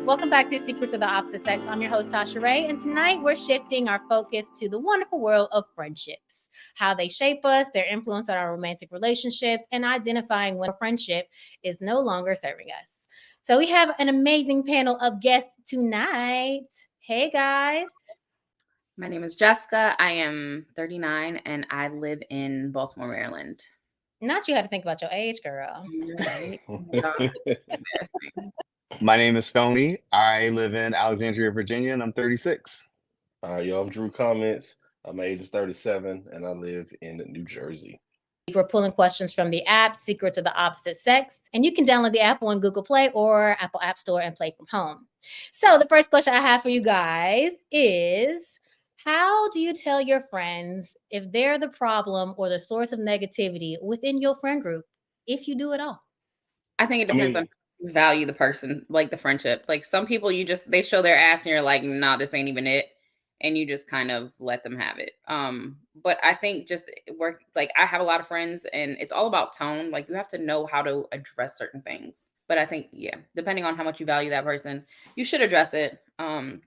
Welcome back to Secrets of the Opposite Sex. I'm your host, Tasha Ray, and tonight we're shifting our focus to the wonderful world of friendships, how they shape us, their influence on our romantic relationships, and identifying when a friendship is no longer serving us. So we have an amazing panel of guests tonight. Hey, guys. My name is Jessica. I am 39 and I live in Baltimore, Maryland. Not you had to think about your age, girl. My name is Stonie. I live in Alexandria, Virginia, and I'm 36. Yo, I'm Drew Comments. My age is 37, and I live in New Jersey. We're pulling questions from the app, Secrets of the Opposite Sex, and you can download the app on Google Play or Apple App Store and play from home. So the first question I have for you guys is, how do you tell your friends if they're the problem or the source of negativity within your friend group, if you do at all? I think it depends on you value the person, like the friendship. Like some people, they show their ass and you're like, nah, this ain't even it. And you just kind of let them have it. But I think just work, like I have a lot of friends and it's all about tone. Like you have to know how to address certain things. But I think, yeah, depending on how much you value that person, you should address it.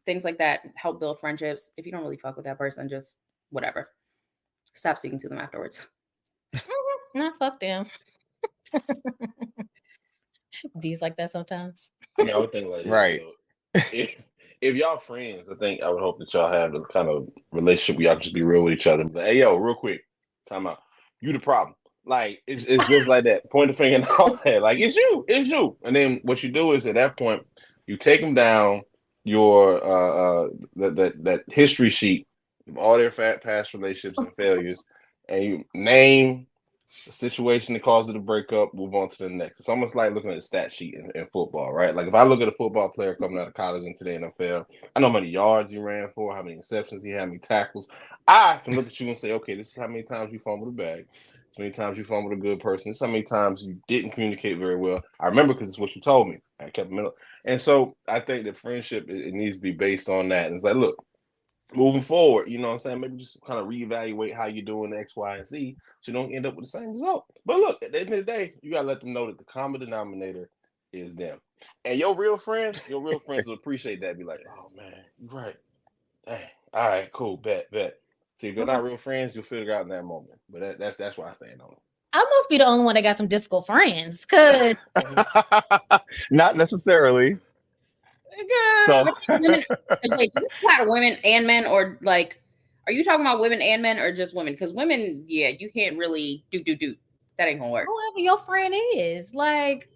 Things like that help build friendships. If you don't really fuck with that person, just whatever. Stop speaking to them afterwards. Nah, fuck them. Bees like that sometimes. I mean, I would think like this, Right. If y'all friends, I think I would hope that y'all have the kind of relationship where y'all can just be real with each other. But hey, yo, real quick, time out. You the problem. Like it's just like that. Point the finger and all that. Like it's you. And then what you do is at that point, you take them down your that history sheet of all their past relationships and failures, and you name the situation that caused it to break up, move on to the next. It's almost like looking at the stat sheet in football, right? Like if I look at a football player coming out of college into the NFL, I know how many yards he ran for, how many interceptions he had, how many tackles. I can look at you and say, okay, this is how many times you fumbled a bag. This many times you fumbled a good person. This is how many times you didn't communicate very well. I remember because it's what you told me. I kept a minute. And so I think that friendship, it needs to be based on that. And it's like, look, moving forward, you know what I'm saying? Maybe just kind of reevaluate how you're doing X, Y, and Z so you don't end up with the same result. But look, at the end of the day, you gotta let them know that the common denominator is them. And your real friends will appreciate that. Be like, oh man, you're right. Hey, all right, cool, bet. See, if you're not real friends, you'll figure it out in that moment. But that's why I stand on it. I must be the only one that got some difficult friends, cause Not necessarily. So Wait, does this apply to women and men, or like, are you talking about women and men, or just women? Because women, yeah, you can't really do. That ain't gonna work. whoever your friend is, like,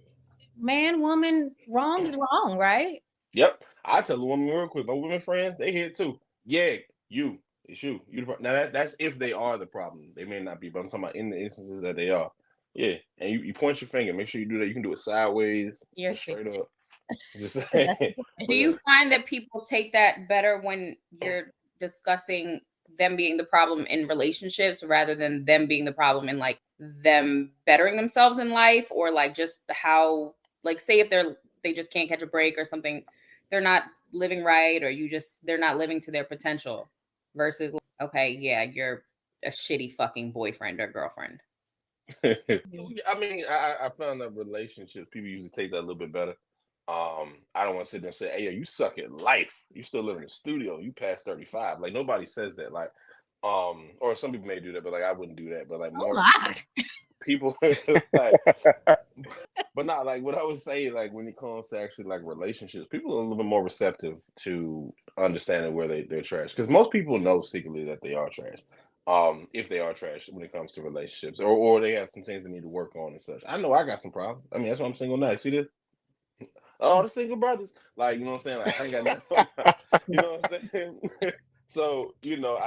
man, woman, wrong is wrong, right? Yep. I tell the woman real quick, my women friends, they hear it too. Yeah, it's you. Now that's if they are the problem. They may not be, but I'm talking about in the instances that they are. Yeah. And you point your finger, make sure you do that. You can do it sideways, You're straight up. Just saying. Do you find that people take that better when you're discussing them being the problem in relationships rather than them being the problem in like them bettering themselves in life, or like just how, like, say if they just can't catch a break or something, they're not living right, or they're not living to their potential, versus okay, yeah, you're a shitty fucking boyfriend or girlfriend. I mean, I found that relationships, people usually take that a little bit better. I don't want to sit there and say, hey, yo, you suck at life. You still live in the studio. You past 35. Like nobody says that. Like, or some people may do that, but like I wouldn't do that. But like more people like, but not like what I would say, like when it comes to actually like relationships, people are a little bit more receptive to understanding where they're trash. Because most people know secretly that they are trash. If they are trash when it comes to relationships, or they have some things they need to work on and such. I know I got some problems. I mean, that's why I'm single now. See this? Oh, the single brothers, like, you know what I'm saying? Like, I ain't got nothing. You know what I'm saying? So, you know,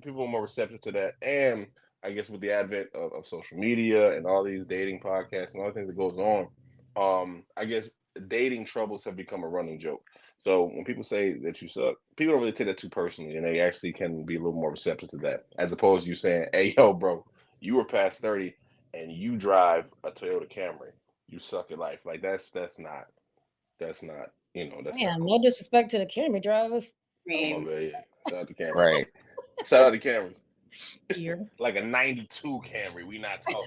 people are more receptive to that. And I guess with the advent of social media and all these dating podcasts and all the things that goes on, I guess dating troubles have become a running joke. So when people say that you suck, people don't really take that too personally, and they actually can be a little more receptive to that, as opposed to you saying, hey, yo, bro, you were past 30 and you drive a Toyota Camry. You suck at life. Like that's not, you know, that's not cool. No disrespect to the Camry drivers. Oh my bad, yeah. Shout out to Camry. right. Shout out to Camry. Here. Like a 92 Camry, we not talking.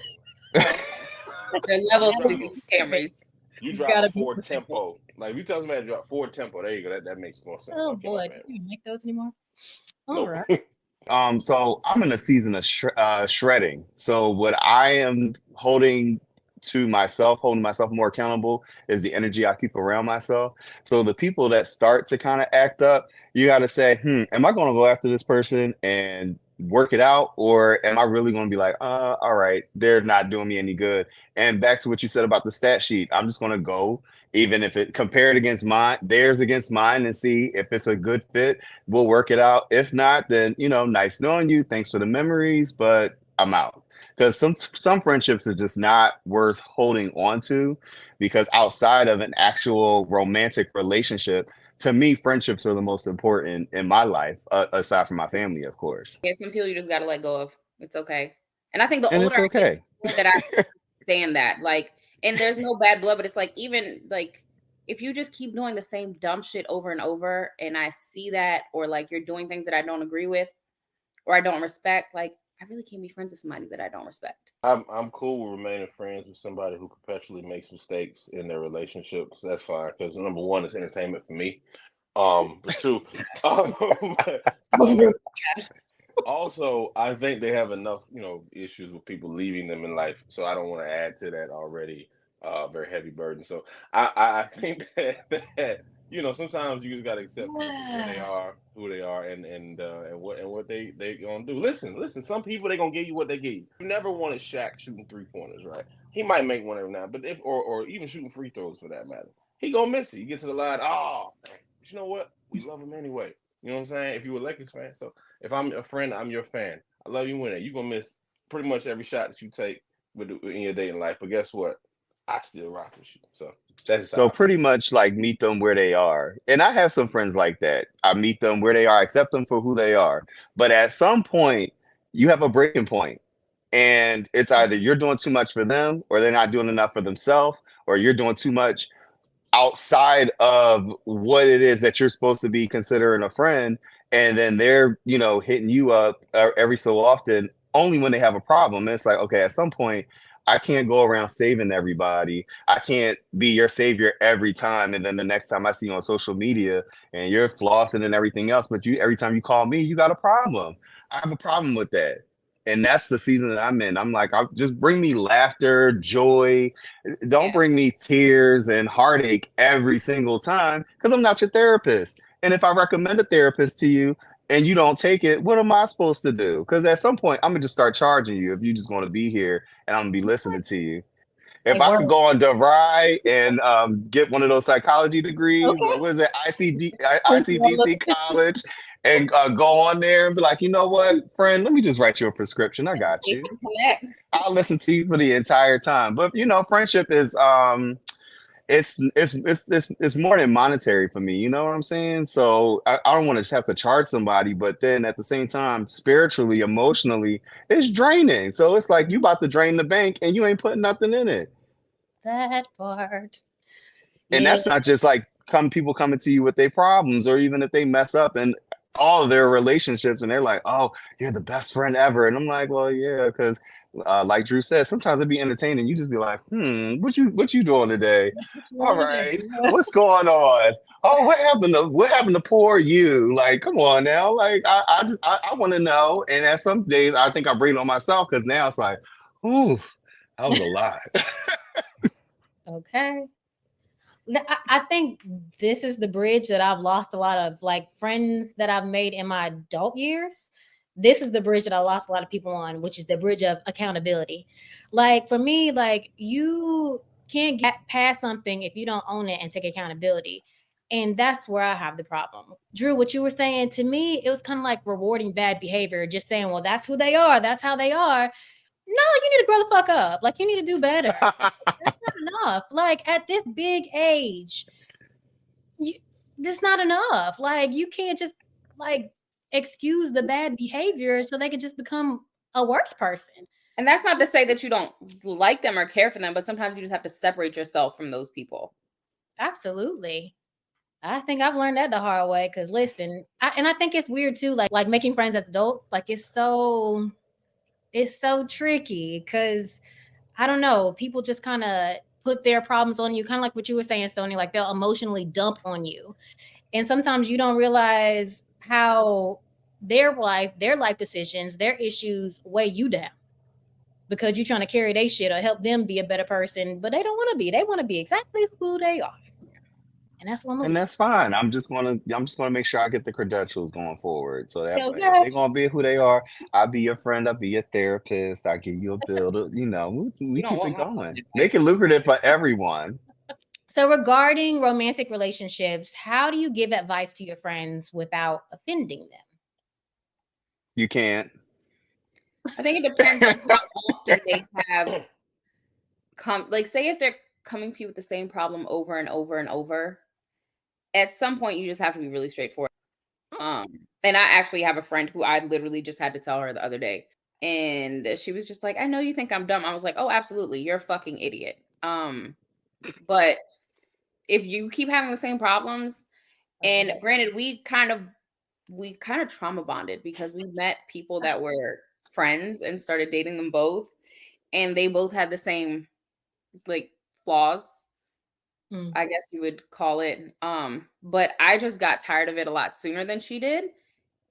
There are levels to these Camrys. You drive a Ford Tempo. Like if you tell somebody to drop Ford Tempo, there you go. That makes more sense. Oh Okay, my boy, bad. do you make those anymore? All Nope. right. So I'm in a season of shredding. So what I am holding myself more accountable is the energy I keep around myself. So the people that start to kind of act up, you got to say, am I going to go after this person and work it out, or am I really going to be like, all right, they're not doing me any good? And back to what you said about the stat sheet, I'm just going to go. Even if it compared against theirs against mine, and see if it's a good fit, we'll work it out. If not, then nice knowing you. Thanks for the memories, but I'm out. Because some friendships are just not worth holding on to, because outside of an actual romantic relationship, to me, friendships are the most important in my life, aside from my family, of course. Yeah, some people you just gotta let go of. It's okay. And I think the And older it's I get, okay. the more that I understand that. Like, and there's no bad blood, but it's like even like if you just keep doing the same dumb shit over and over, and I see that, or like you're doing things that I don't agree with or I don't respect, like I really can't be friends with somebody that I don't respect. I'm cool with remaining friends with somebody who perpetually makes mistakes in their relationships. That's fine because number one, it's entertainment for me. But two, but, Yes. also I think they have enough, issues with people leaving them in life. So I don't want to add to that already very heavy burden. So I think that sometimes you just gotta accept people where they are, who they are, and what they gonna do. Listen. Some people they gonna give you what they give you. You never wanted Shaq shooting 3-pointers, right? He might make one every now, but if or even shooting free throws for that matter, he gonna miss it. You get to the line, oh, man. But you know what? We love him anyway. You know what I'm saying? If you were a Lakers fan, so if I'm a friend, I'm your fan. I love you winning. You're gonna miss pretty much every shot that you take in your dating life. But guess what? I still rock with you. So that's just So how I feel. pretty much like meet them where they are. And I have some friends like that. I meet them where they are, accept them for who they are. But at some point, you have a breaking point. And it's either you're doing too much for them, or they're not doing enough for themselves, or you're doing too much outside of what it is that you're supposed to be considering a friend. And then they're hitting you up every so often, only when they have a problem. And it's like, okay, at some point I can't go around saving everybody. I can't be your savior every time, and then the next time I see you on social media and you're flossing and everything else, but you every time you call me, you got a problem. I have a problem with that. And that's the season that I'm in. I'm like, I'll just bring me laughter, joy. Don't Yeah. bring me tears and heartache every single time, because I'm not your therapist. And if I recommend a therapist to you and you don't take it, what am I supposed to do? Because at some point, I'm gonna just start charging you if you just want to be here and I'm gonna be listening to you. If Like I work. could go on DeVry and get one of those psychology degrees, Okay. what is it, ICDC college, and go on there and be like, you know what, friend, let me just write you a prescription. I got you. Connect. I'll listen to you for the entire time. But friendship is it's more than monetary for me. You know what I'm saying? So I don't want to just have to charge somebody, but then at the same time, spiritually, emotionally, it's draining. So it's like you about to drain the bank and you ain't putting nothing in it. That part. And Yeah. that's not just like people coming to you with their problems, or even if they mess up in all of their relationships and they're like, oh, you're the best friend ever. And I'm like, well, yeah, because like Drew said, sometimes it'd be entertaining. You just be like, what you doing today? All right, what's going on? Oh, what happened to poor you? Like, come on now. Like, I want to know. And at some days, I think I bring it on myself, because now it's like, ooh, that was a lot. Okay. I think this is the bridge that I've lost a lot of like friends that I've made in my adult years. This is the bridge that I lost a lot of people on, which is the bridge of accountability. Like for me, like you can't get past something if you don't own it and take accountability. And that's where I have the problem. Drew, what you were saying to me, it was kind of like rewarding bad behavior, just saying, well, that's who they are, that's how they are. No, you need to grow the fuck up. Like you need to do better. That's not enough. Like at this big age, that's not enough. Like you can't just like excuse the bad behavior so they can just become a worse person. And that's not to say that you don't like them or care for them, but sometimes you just have to separate yourself from those people. Absolutely. I think I've learned that the hard way. Cause listen, I think it's weird too, like making friends as adults. Like it's so tricky because I don't know, people just kind of put their problems on you, kind of like what you were saying, Stonie, like they'll emotionally dump on you. And sometimes you don't realize how their life decisions, their issues weigh you down because you're trying to carry their shit or help them be a better person, but they don't want to be. They want to be exactly who they are. And that's one. And that's fine. I'm just gonna make sure I get the credentials going forward. So that way, if Okay. they're gonna be who they are, I'll be your friend, I'll be your therapist, I'll give you a bill to, we You don't keep want it my going. fucking Make advice. it lucrative for everyone. So regarding romantic relationships, how do you give advice to your friends without offending them? You can't. I think it depends on how often they have like say if they're coming to you with the same problem over and over and over, at some point you just have to be really straightforward. And I actually have a friend who I literally just had to tell her the other day. And she was just like, I know you think I'm dumb. I was like, oh, absolutely. You're a fucking idiot. But if you keep having the same problems, and granted, we kind of trauma bonded because we met people that were friends and started dating them both, and they both had the same like flaws, I guess you would call it. But I just got tired of it a lot sooner than she did,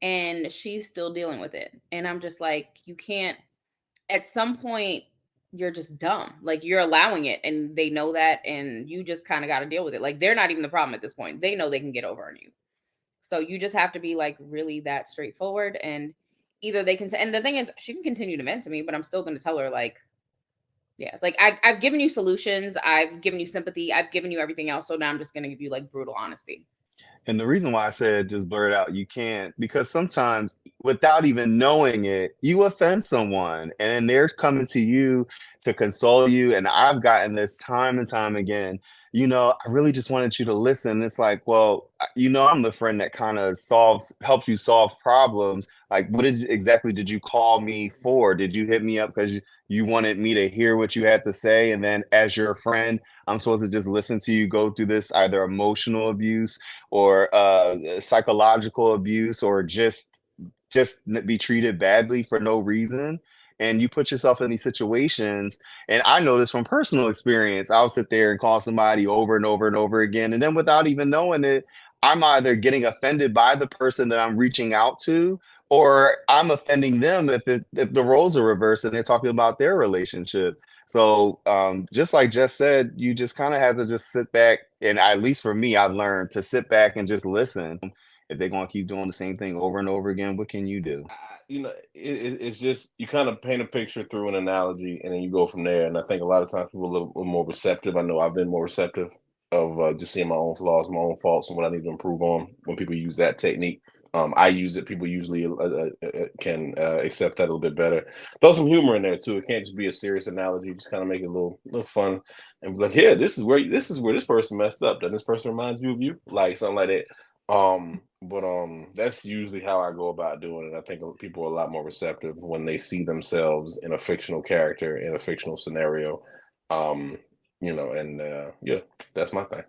and she's still dealing with it. And I'm just like, you can't, at some point you're just dumb. Like you're allowing it and they know that, and you just kind of got to deal with it. Like they're not even the problem at this point. They know they can get over on you. So you just have to be like really that straightforward, and either they can say, and the thing is she can continue to vent to me, but I'm still going to tell her like, yeah, like I've given you solutions, I've given you sympathy, I've given you everything else. So now I'm just going to give you like brutal honesty. And the reason why I said just blurt it out, you can't, because sometimes without even knowing it, you offend someone and then they're coming to you to console you. And I've gotten this time and time again. I really just wanted you to listen. It's like, well, I'm the friend that kind of helps you solve problems. Like, exactly did you call me for? Did you hit me up because you wanted me to hear what you had to say? And then as your friend, I'm supposed to just listen to you go through this either emotional abuse or psychological abuse, or just be treated badly for no reason. And you put yourself in these situations, and I know this from personal experience. I'll sit there and call somebody over and over and over again, and then without even knowing it, I'm either getting offended by the person that I'm reaching out to, or I'm offending them if the roles are reversed and they're talking about their relationship. So just like Jess said, you just kind of have to just sit back. And at least for me, I've learned to sit back and just listen. If they're going to keep doing the same thing over and over again, what can you do? It's just you kind of paint a picture through an analogy, and then you go from there. And I think a lot of times people are a little more receptive. I know I've been more receptive of just seeing my own flaws, my own faults, and what I need to improve on when people use that technique. I use it. People usually can accept that a little bit better. Throw some humor in there too. It can't just be a serious analogy. Just kind of make it a little fun and be like, yeah, this is where this person messed up. Does this person remind you of you? Like something like that. But that's usually how I go about doing it. I think people are a lot more receptive when they see themselves in a fictional character in a fictional scenario. Um, and yeah, that's my thing.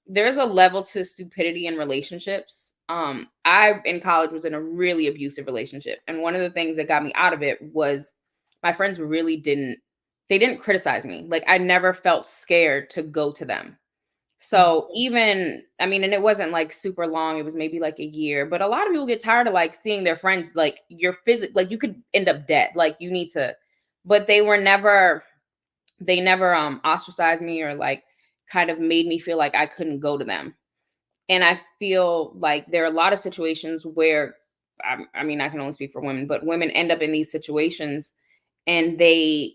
There's a level to stupidity in relationships. I in college was in a really abusive relationship, and one of the things that got me out of it was my friends really didn't criticize me. Like I never felt scared to go to them. So even, I mean, and it wasn't like super long, it was maybe like a year, but a lot of people get tired of like seeing their friends, like you're like you could end up dead, like you need to, but they never ostracized me or like kind of made me feel like I couldn't go to them. And I feel like there are a lot of situations where, I mean, I can only speak for women, but women end up in these situations and they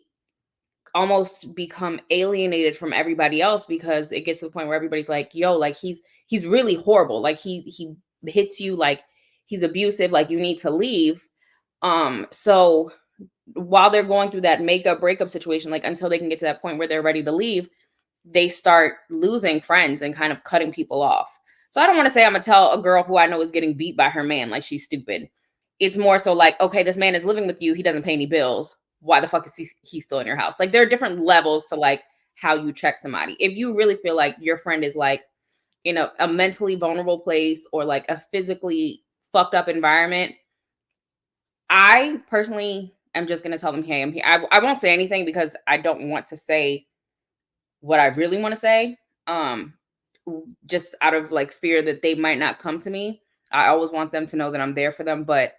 almost become alienated from everybody else because it gets to the point where everybody's like, yo, like he's really horrible. Like he hits you, like he's abusive, like you need to leave. So while they're going through that breakup situation, like until they can get to that point where they're ready to leave, they start losing friends and kind of cutting people off. So I don't want to say I'm gonna tell a girl who I know is getting beat by her man like she's stupid. It's more so like, okay, this man is living with you, he doesn't pay any bills. Why the fuck is he still in your house? Like there are different levels to like how you check somebody. If you really feel like your friend is like in a mentally vulnerable place or like a physically fucked up environment, I personally am just gonna tell them, hey, I'm here. I won't say anything because I don't want to say what I really want to say, just out of like fear that they might not come to me. I always want them to know that I'm there for them, but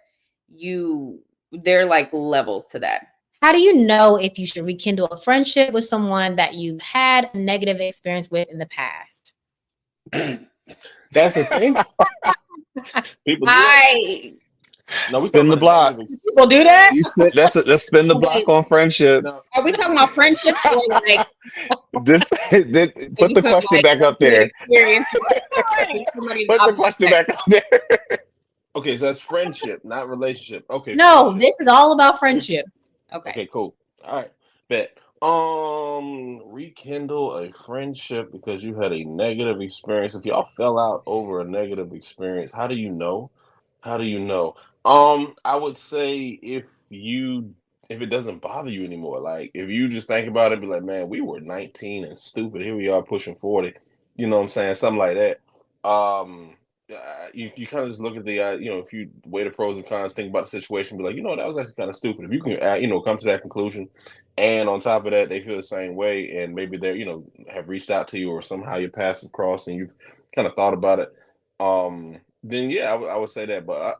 there are like levels to that. How do you know if you should rekindle a friendship with someone that you've had a negative experience with in the past? That's the thing. People do I no, we Spin the block. People do that? Let's spin the block on friendships. Are we talking about friendships or like Put the question back up there. Put the question back up there. Okay, so that's friendship, not relationship. Okay. No, friendship. this is all about friendship. Okay, cool. All right. Bet. Rekindle a friendship because you had a negative experience. If y'all fell out over a negative experience, how do you know? How do you know? I would say if it doesn't bother you anymore, like if you just think about it, be like, man, we were 19 and stupid. Here we are pushing 40. You know what I'm saying? Something like that. You kind of just look at the if you weigh the pros and cons, think about the situation, be like, that was actually kind of stupid. If you can come to that conclusion, and on top of that they feel the same way, and maybe they're have reached out to you, or somehow your paths have crossed and you've kind of thought about it, then yeah, I would say that. But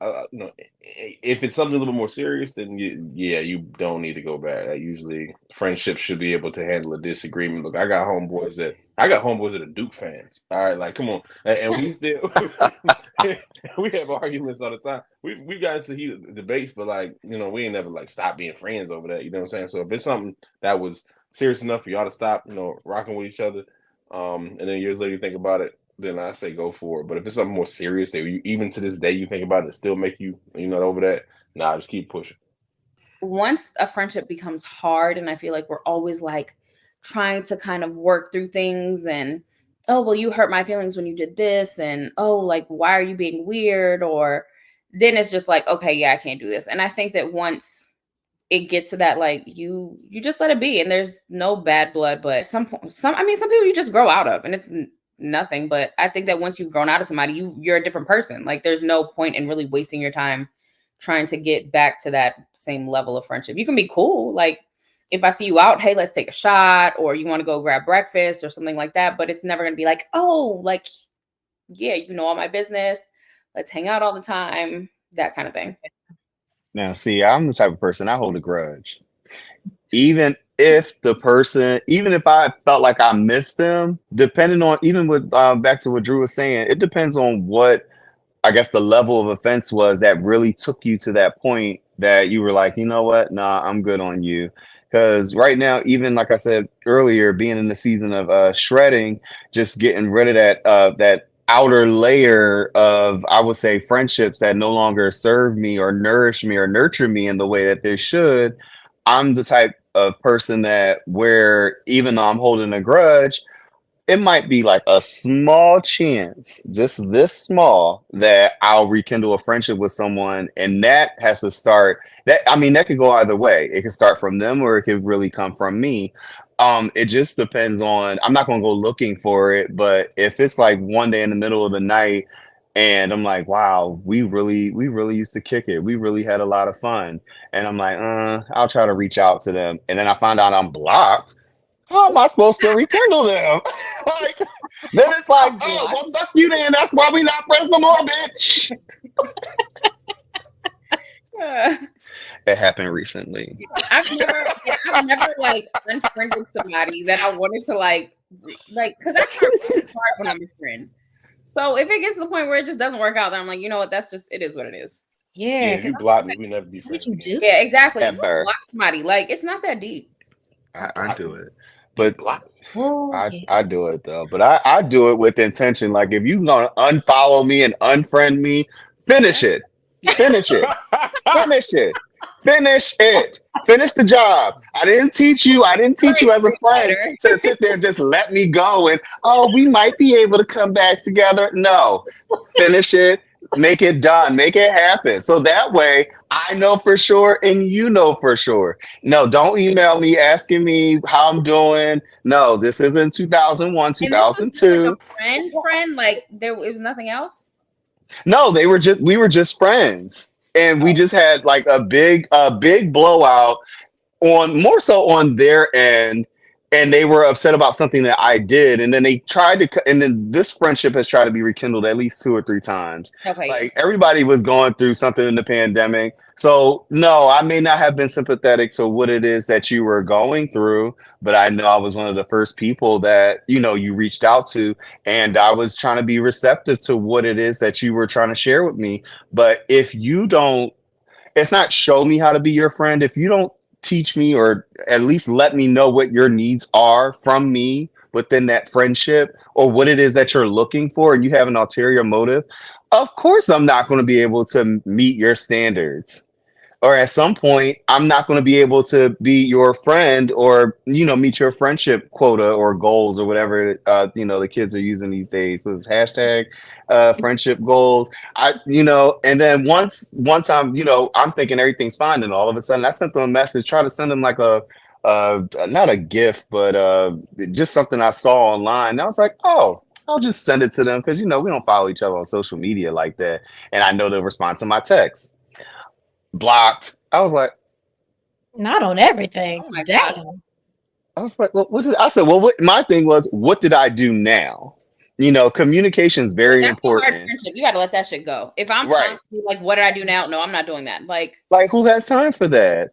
if it's something a little bit more serious, then you don't need to go back. Usually friendships should be able to handle a disagreement. Look, I got homeboys that are Duke fans. All right, like come on, and we still we have arguments all the time. We got into heated debates, but like we ain't never like stopped being friends over that. You know what I'm saying? So if it's something that was serious enough for y'all to stop, rocking with each other, and then years later you think about it, then I say go for it. But if it's something more serious that even to this day you think about it, still make you not over that, nah, just keep pushing. Once a friendship becomes hard, and I feel like we're always like trying to kind of work through things, and oh, well, you hurt my feelings when you did this, and oh, like, why are you being weird? Or then it's just like, okay, yeah, I can't do this. And I think that once it gets to that, like you just let it be, and there's no bad blood. But some people you just grow out of, and it's nothing. But I think that once you've grown out of somebody, you're a different person. Like there's no point in really wasting your time trying to get back to that same level of friendship. You can be cool, like if I see you out, hey, let's take a shot, or you want to go grab breakfast or something like that. But it's never going to be like, oh, like, yeah, all my business, let's hang out all the time, that kind of thing. Now, see, I'm the type of person, I hold a grudge. Even if I felt like I missed them, depending on, even with back to what Drew was saying, it depends on what I guess the level of offense was that really took you to that point that you were like, you know what? Nah, I'm good on you. Because right now, even like I said earlier, being in the season of shredding, just getting rid of that outer layer of, I would say, friendships that no longer serve me or nourish me or nurture me in the way that they should. I'm the type of person that where even though I'm holding a grudge, it might be like a small chance, just this small, that I'll rekindle a friendship with someone, and that has to start. That could go either way. It could start from them, or it could really come from me. It just depends on. I'm not gonna go looking for it, but if it's like one day in the middle of the night, and I'm like, wow, we really used to kick it. We really had a lot of fun, and I'm like, I'll try to reach out to them, and then I find out I'm blocked. How am I supposed to rekindle them? Like, then it's like, oh, well, fuck you then. That's why we not friends no more, bitch. It happened recently. I've never like unfriended somebody that I wanted to like, because I can't really hard when I'm a friend. So if it gets to the point where it just doesn't work out, then I'm like, you know what? That's just, it is what it is. Yeah. If you block me, we never be friends. What you do? Yeah, exactly. Ever. Block somebody. Like, it's not that deep. I do it. But Okay. I do it though. But I do it with intention. Like if you gonna unfollow me and unfriend me, finish it. Finish it. Finish it. Finish it. Finish the job. I didn't teach you as a friend to sit there and just let me go and we might be able to come back together. No. Finish it. Make it done. Make it happen. So that way I know for sure and you know for sure. No, don't email me asking me how I'm doing. No, this isn't 2001, 2002. Like a friend, like it was nothing else? No, we were just friends. And we just had like a big blowout more so on their end. and they were upset about something that I did, and then they tried to, and then this friendship has tried to be rekindled at least 2 or 3 times. Okay. Like everybody was going through something in the pandemic, so no, I may not have been sympathetic to what it is that you were going through, but I know I was one of the first people that you reached out to, and I was trying to be receptive to what it is that you were trying to share with me. But if you don't, it's not show me how to be your friend. If you don't teach me or at least let me know what your needs are from me within that friendship or what it is that you're looking for, and you have an ulterior motive, of course I'm not going to be able to meet your standards. Or at some point, I'm not going to be able to be your friend or meet your friendship quota or goals or whatever the kids are using these days with hashtag friendship goals. And then once I'm thinking everything's fine, and all of a sudden I sent them a message, try to send them like a not a gift, but just something I saw online. And I was like, oh, I'll just send it to them because we don't follow each other on social media like that, and I know they'll respond to my text. Blocked. I was like, Not on everything. Oh my gosh. Damn. I was like, well, what did I said? Well, my thing was, what did I do now? Communication is very That's a hard important. friendship. You got to let that shit go. If I'm Right. constantly like, what did I do now? No, I'm not doing that. Like Who has time for that?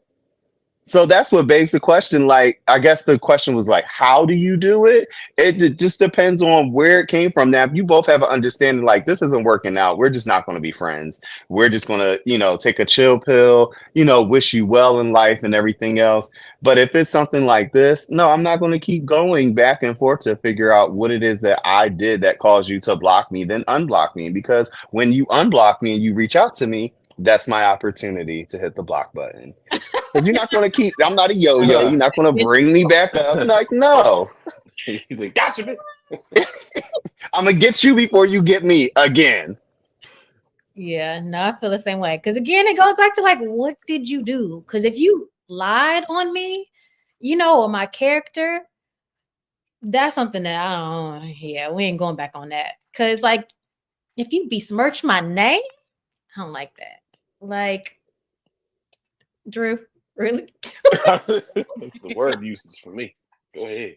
So that's what begs the question. Like, I guess the question was like, how do you do it? It just depends on where it came from. Now, if you both have an understanding, like this isn't working out, we're just not going to be friends. We're just going to, take a chill pill, wish you well in life and everything else. But if it's something like this, no, I'm not going to keep going back and forth to figure out what it is that I did that caused you to block me, then unblock me. Because when you unblock me and you reach out to me, that's my opportunity to hit the block button. Because you're not going to keep, I'm not a yo-yo. You're not going to bring me back up. I'm like, no. He's like, gotcha, man. I'm going to get you before you get me again. Yeah, no, I feel the same way. Because again, it goes back to like, what did you do? Because if you lied on me, or my character, that's something that I don't, yeah, we ain't going back on that. Because like, if you besmirch my name, I don't like that. Like, Drew, really? That's the word usage for me. Go ahead.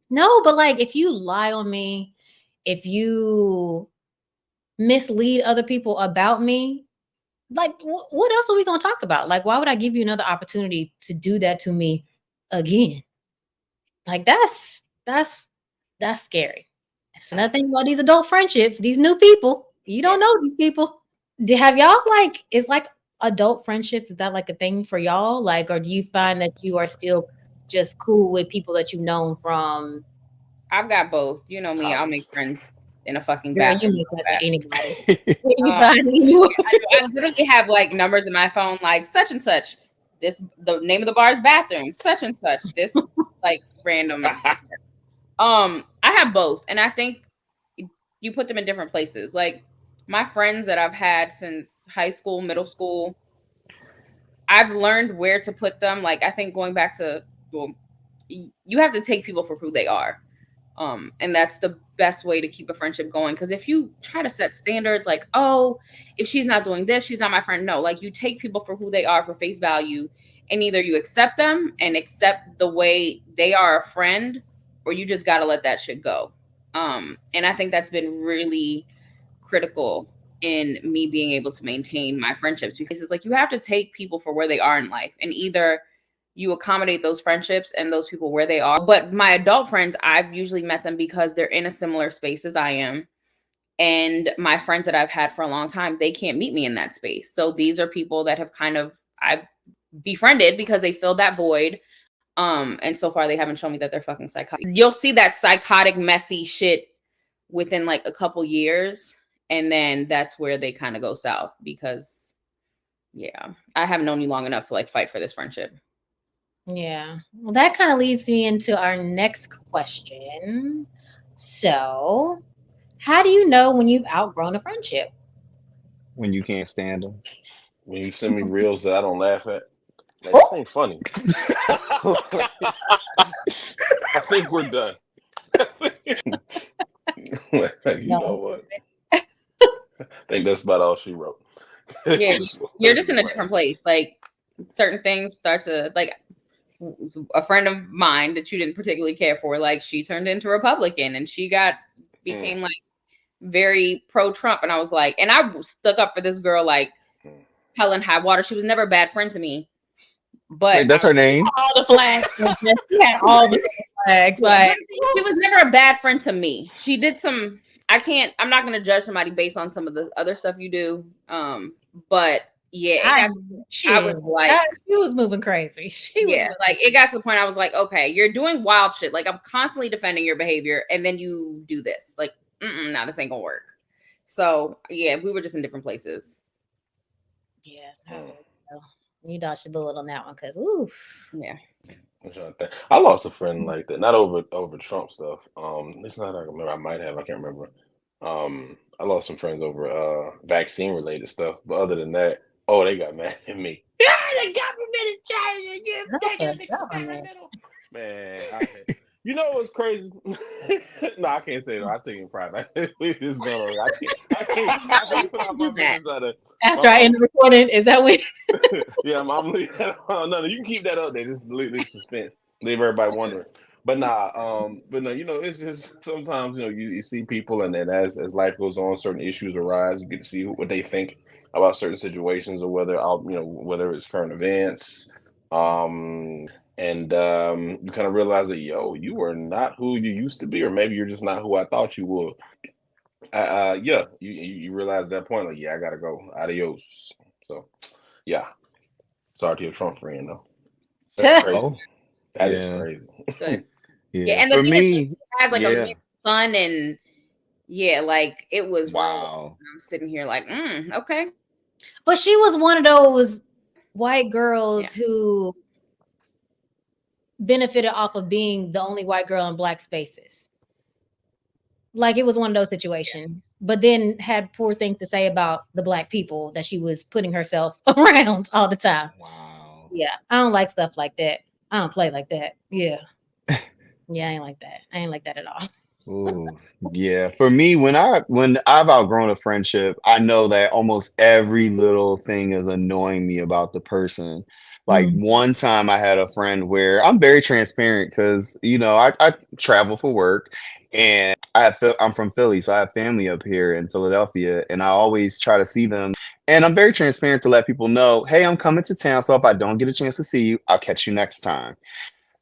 No, but like, if you lie on me, if you mislead other people about me, like, what else are we going to talk about? Like, why would I give you another opportunity to do that to me again? Like, that's scary. That's another thing about these adult friendships, these new people. You don't know these people. Have y'all is like adult friendships, is that like a thing for y'all? Like, or do you find that you are still just cool with people that you've known from? I've got both. You know me, I'll make friends in a fucking Girl, bathroom. you make friends with anybody. I literally have like numbers in my phone, like such and such. The name of the bar is bathroom, such and such. This like random. I have both, and I think you put them in different places. Like my friends that I've had since high school, middle school, I've learned where to put them. Like I think going back to, well, you have to take people for who they are. And that's the best way to keep a friendship going. Because if you try to set standards like, oh, if she's not doing this, she's not my friend. No, like you take people for who they are for face value, and either you accept them and accept the way they are a friend, or you just got to let that shit go. And I think that's been really critical in me being able to maintain my friendships, because it's like you have to take people for where they are in life, and either you accommodate those friendships and those people where they are. But my adult friends, I've usually met them because they're in a similar space as I am. And my friends that I've had for a long time, they can't meet me in that space. So these are people that have I've befriended because they filled that void. And so far they haven't shown me that they're fucking psychotic. You'll see that psychotic, messy shit within like a couple years. And then that's where they kind of go south, because yeah, I haven't known you long enough to like fight for this friendship. Yeah. Well, that kind of leads me into our next question. So, how do you know when you've outgrown a friendship? When you can't stand them. When you send me reels that I don't laugh at, like, this ain't funny. I think we're done. You know what? I think that's about all she wrote. Yeah, you're just in a different place. Like certain things start to like a friend of mine that you didn't particularly care for, like she turned into Republican and she became like very pro-Trump, and I was like, and I stuck up for this girl like hell and high water. She was never a bad friend to me, but Wait, that's her name? All the flags. She had all the flags. Like she was never a bad friend to me. She did some. I'm not gonna judge somebody based on some of the other stuff you do. But yeah, I was like, she was moving crazy. It got to the point I was like, okay, you're doing wild shit. Like I'm constantly defending your behavior, and then you do this. Like, nah, this ain't gonna work. So yeah, we were just in different places. Yeah, you dodged the bullet on that one, because oof. Yeah. I lost a friend like that, not over Trump stuff. It's not. I remember. I might have. I can't remember. I lost some friends over vaccine related stuff, but other than that, they got mad at me. Yeah, the government is trying to take an experimental. Man, you know what's crazy? No, I can't say that. I take it in pride. It's going on. I can't put out my business out of. After I end the recording, is that when? Yeah, I'm leaving. No, you can keep that up there. Just leave suspense. Leave everybody wondering. But no, it's just sometimes you see people, and then as life goes on, certain issues arise. You get to see what they think about certain situations, or whether it's current events. And you kind of realize that you are not who you used to be, or maybe you're just not who I thought you were. You realize at that point, like, I gotta go. Adios. So, yeah. Sorry to your Trump friend, though. That's crazy. That is crazy. Good. Yeah, and the thing is, he has like a son, and like it was wow. I'm sitting here like, okay. But she was one of those white girls who benefited off of being the only white girl in black spaces. Like it was one of those situations, but then had poor things to say about the black people that she was putting herself around all the time. Wow. Yeah, I don't like stuff like that. I don't play like that. Yeah. Yeah, I ain't like that. I ain't like that at all. Ooh, yeah. For me, when I've outgrown a friendship, I know that almost every little thing is annoying me about the person. Like one time I had a friend where I'm very transparent because, I travel for work, and I'm from Philly, so I have family up here in Philadelphia, and I always try to see them. And I'm very transparent to let people know, hey, I'm coming to town, so if I don't get a chance to see you, I'll catch you next time.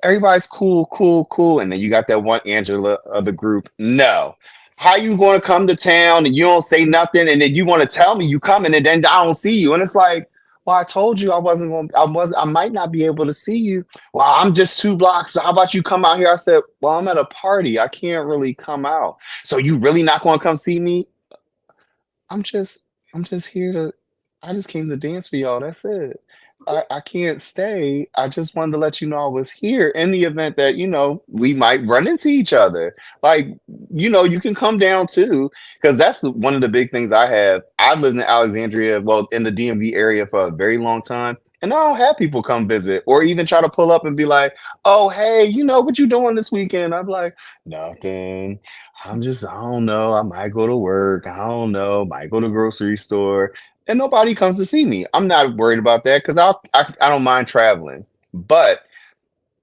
Everybody's cool. And then you got that one Angela of the group. No. How you going to come to town and you don't say nothing, and then you want to tell me you coming and then I don't see you? And it's like, well, I told you I might not be able to see you. Well, I'm just 2 blocks. So how about you come out here? I said, well, I'm at a party. I can't really come out. So you really not going to come see me? I'm just here I just came to dance for y'all. That's it. I can't stay. I just wanted to let you know I was here in the event that, we might run into each other. Like, you can come down too, because that's one of the big things I have. I've lived in Alexandria, well, in the DMV area for a very long time. And I don't have people come visit or even try to pull up and be like, oh, hey, what you doing this weekend? I'm like, nothing. I don't know. I might go to work. I don't know. Might go to the grocery store. And nobody comes to see me. I'm not worried about that because I don't mind traveling. But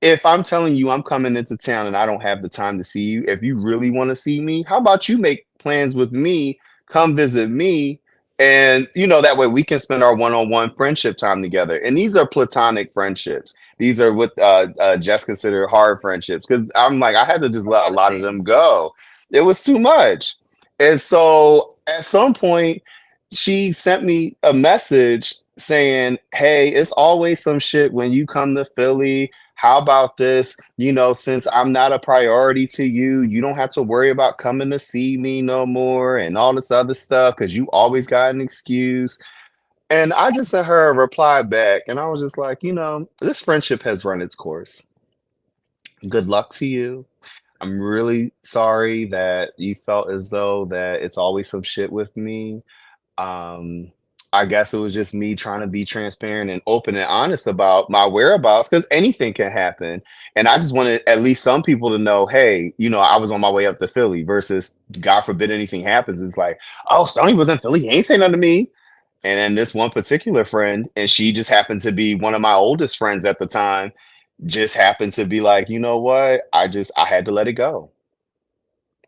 if I'm telling you I'm coming into town and I don't have the time to see you, if you really want to see me, how about you make plans with me, come visit me, and that way we can spend our one-on-one friendship time together. And these are platonic friendships. These are what Jess considered hard friendships, because I'm like, I had to just let a lot of them go. It was too much. And so at some point, she sent me a message saying, hey, it's always some shit when you come to Philly. How about this? Since I'm not a priority to you, you don't have to worry about coming to see me no more and all this other stuff because you always got an excuse. And I just sent her a reply back, and I was just like, this friendship has run its course. Good luck to you. I'm really sorry that you felt as though that it's always some shit with me. I guess it was just me trying to be transparent and open and honest about my whereabouts, because anything can happen. And I just wanted at least some people to know, hey, I was on my way up to Philly, versus God forbid anything happens. It's like, oh, Stonie was in Philly. He ain't saying nothing to me. And then this one particular friend, and she just happened to be one of my oldest friends at the time. just happened to be like, you know what? I had to let it go.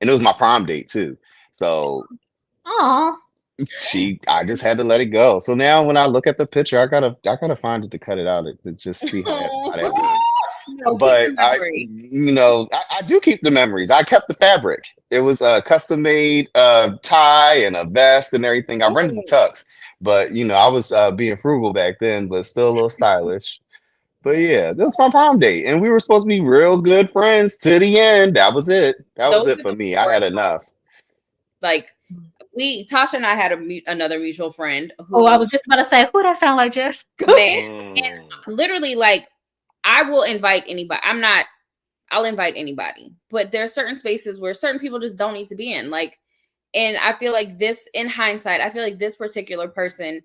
And it was my prom date too. So Oh, I just had to let it go. So now when I look at the picture, I gotta find it to cut it out to just see how that looks. No, keep But the memory. I do keep the memories. I kept the fabric. It was a custom made tie and a vest and everything. I rented the Ooh. tux, but I was being frugal back then, but still a little stylish. But yeah, this was my prom date, and we were supposed to be real good friends to the end. That was it. That was Those it are for the me. I had worst. enough. Like Tasha and I had another mutual friend oh, I who, was just about to say, who that sound like, Jess? man, Mm. and literally, like, I will invite anybody. I'll invite anybody, but there are certain spaces where certain people just don't need to be in. Like, and I feel like this, in hindsight, I feel like this particular person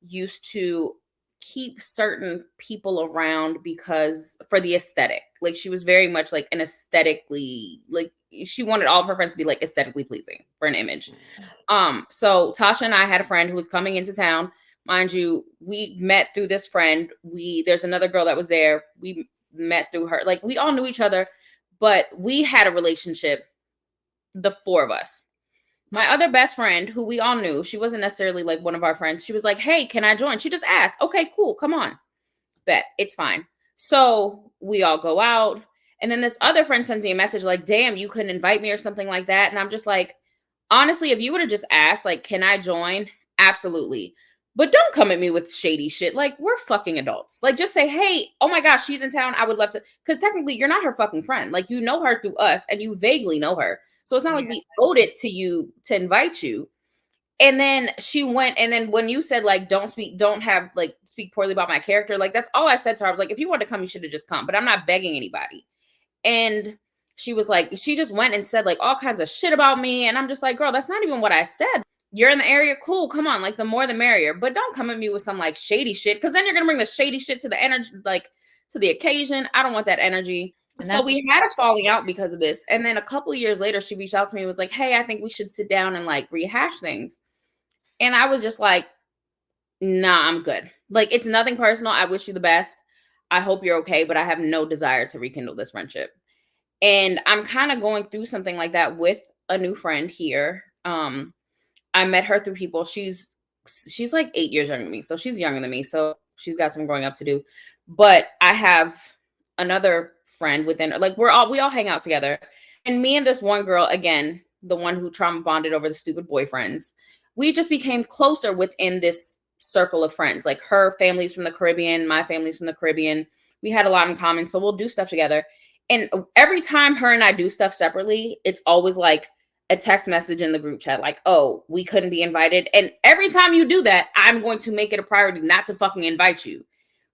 used to keep certain people around because for the aesthetic. Like, she was very much like an aesthetically, like, she wanted all of her friends to be like aesthetically pleasing for an image. So Tasha and I had a friend who was coming into town. Mind you, we met through this friend. There's another girl that was there. We met through her. Like, we all knew each other, but we had a relationship, the four of us. My other best friend, who we all knew, she wasn't necessarily like one of our friends. She was like, "Hey, can I join?" She just asked. Okay, cool, come on. Bet, it's fine. So we all go out. And then this other friend sends me a message like, "Damn, you couldn't invite me," or something like that. And I'm just like, honestly, if you would have just asked, like, "Can I join?" Absolutely. But don't come at me with shady shit. Like, we're fucking adults. Like, just say, "Hey, oh my gosh, she's in town. I would love to." Because technically, you're not her fucking friend. Like, you know her through us and you vaguely know her. So it's not like we owed it to you to invite you. And then she went, and then when you said, like, don't have, like, speak poorly about my character, like, that's all I said to her. I was like, if you wanted to come, you should have just come. But I'm not begging anybody. And she was like, she just went and said, like, all kinds of shit about me. And I'm just like, girl, that's not even what I said. You're in the area, cool, come on, like, the more the merrier. But don't come at me with some, like, shady shit, because then you're gonna bring the shady shit to the energy, like, to the occasion. I don't want that energy. And So we had a falling out because of this. And then a couple of years later, she reached out to me and was like, "Hey, I think we should sit down and, like, rehash things." And I was just like, "Nah, I'm good. Like, it's nothing personal. I wish you the best. I hope you're okay, but I have no desire to rekindle this friendship." And I'm kind of going through something like that with a new friend here. I met her through people. She's like 8 years younger than me, so she's younger than me. So she's got some growing up to do. But I have another friend within, like, we all hang out together. And me and this one girl, again, the one who trauma bonded over the stupid boyfriends, we just became closer within this circle of friends. Like, her family's from the Caribbean, my family's from the Caribbean. We had a lot in common, so we'll do stuff together. And every time her and I do stuff separately, it's always like a text message in the group chat, like, "Oh, we couldn't be invited." And every time you do that, I'm going to make it a priority not to fucking invite you.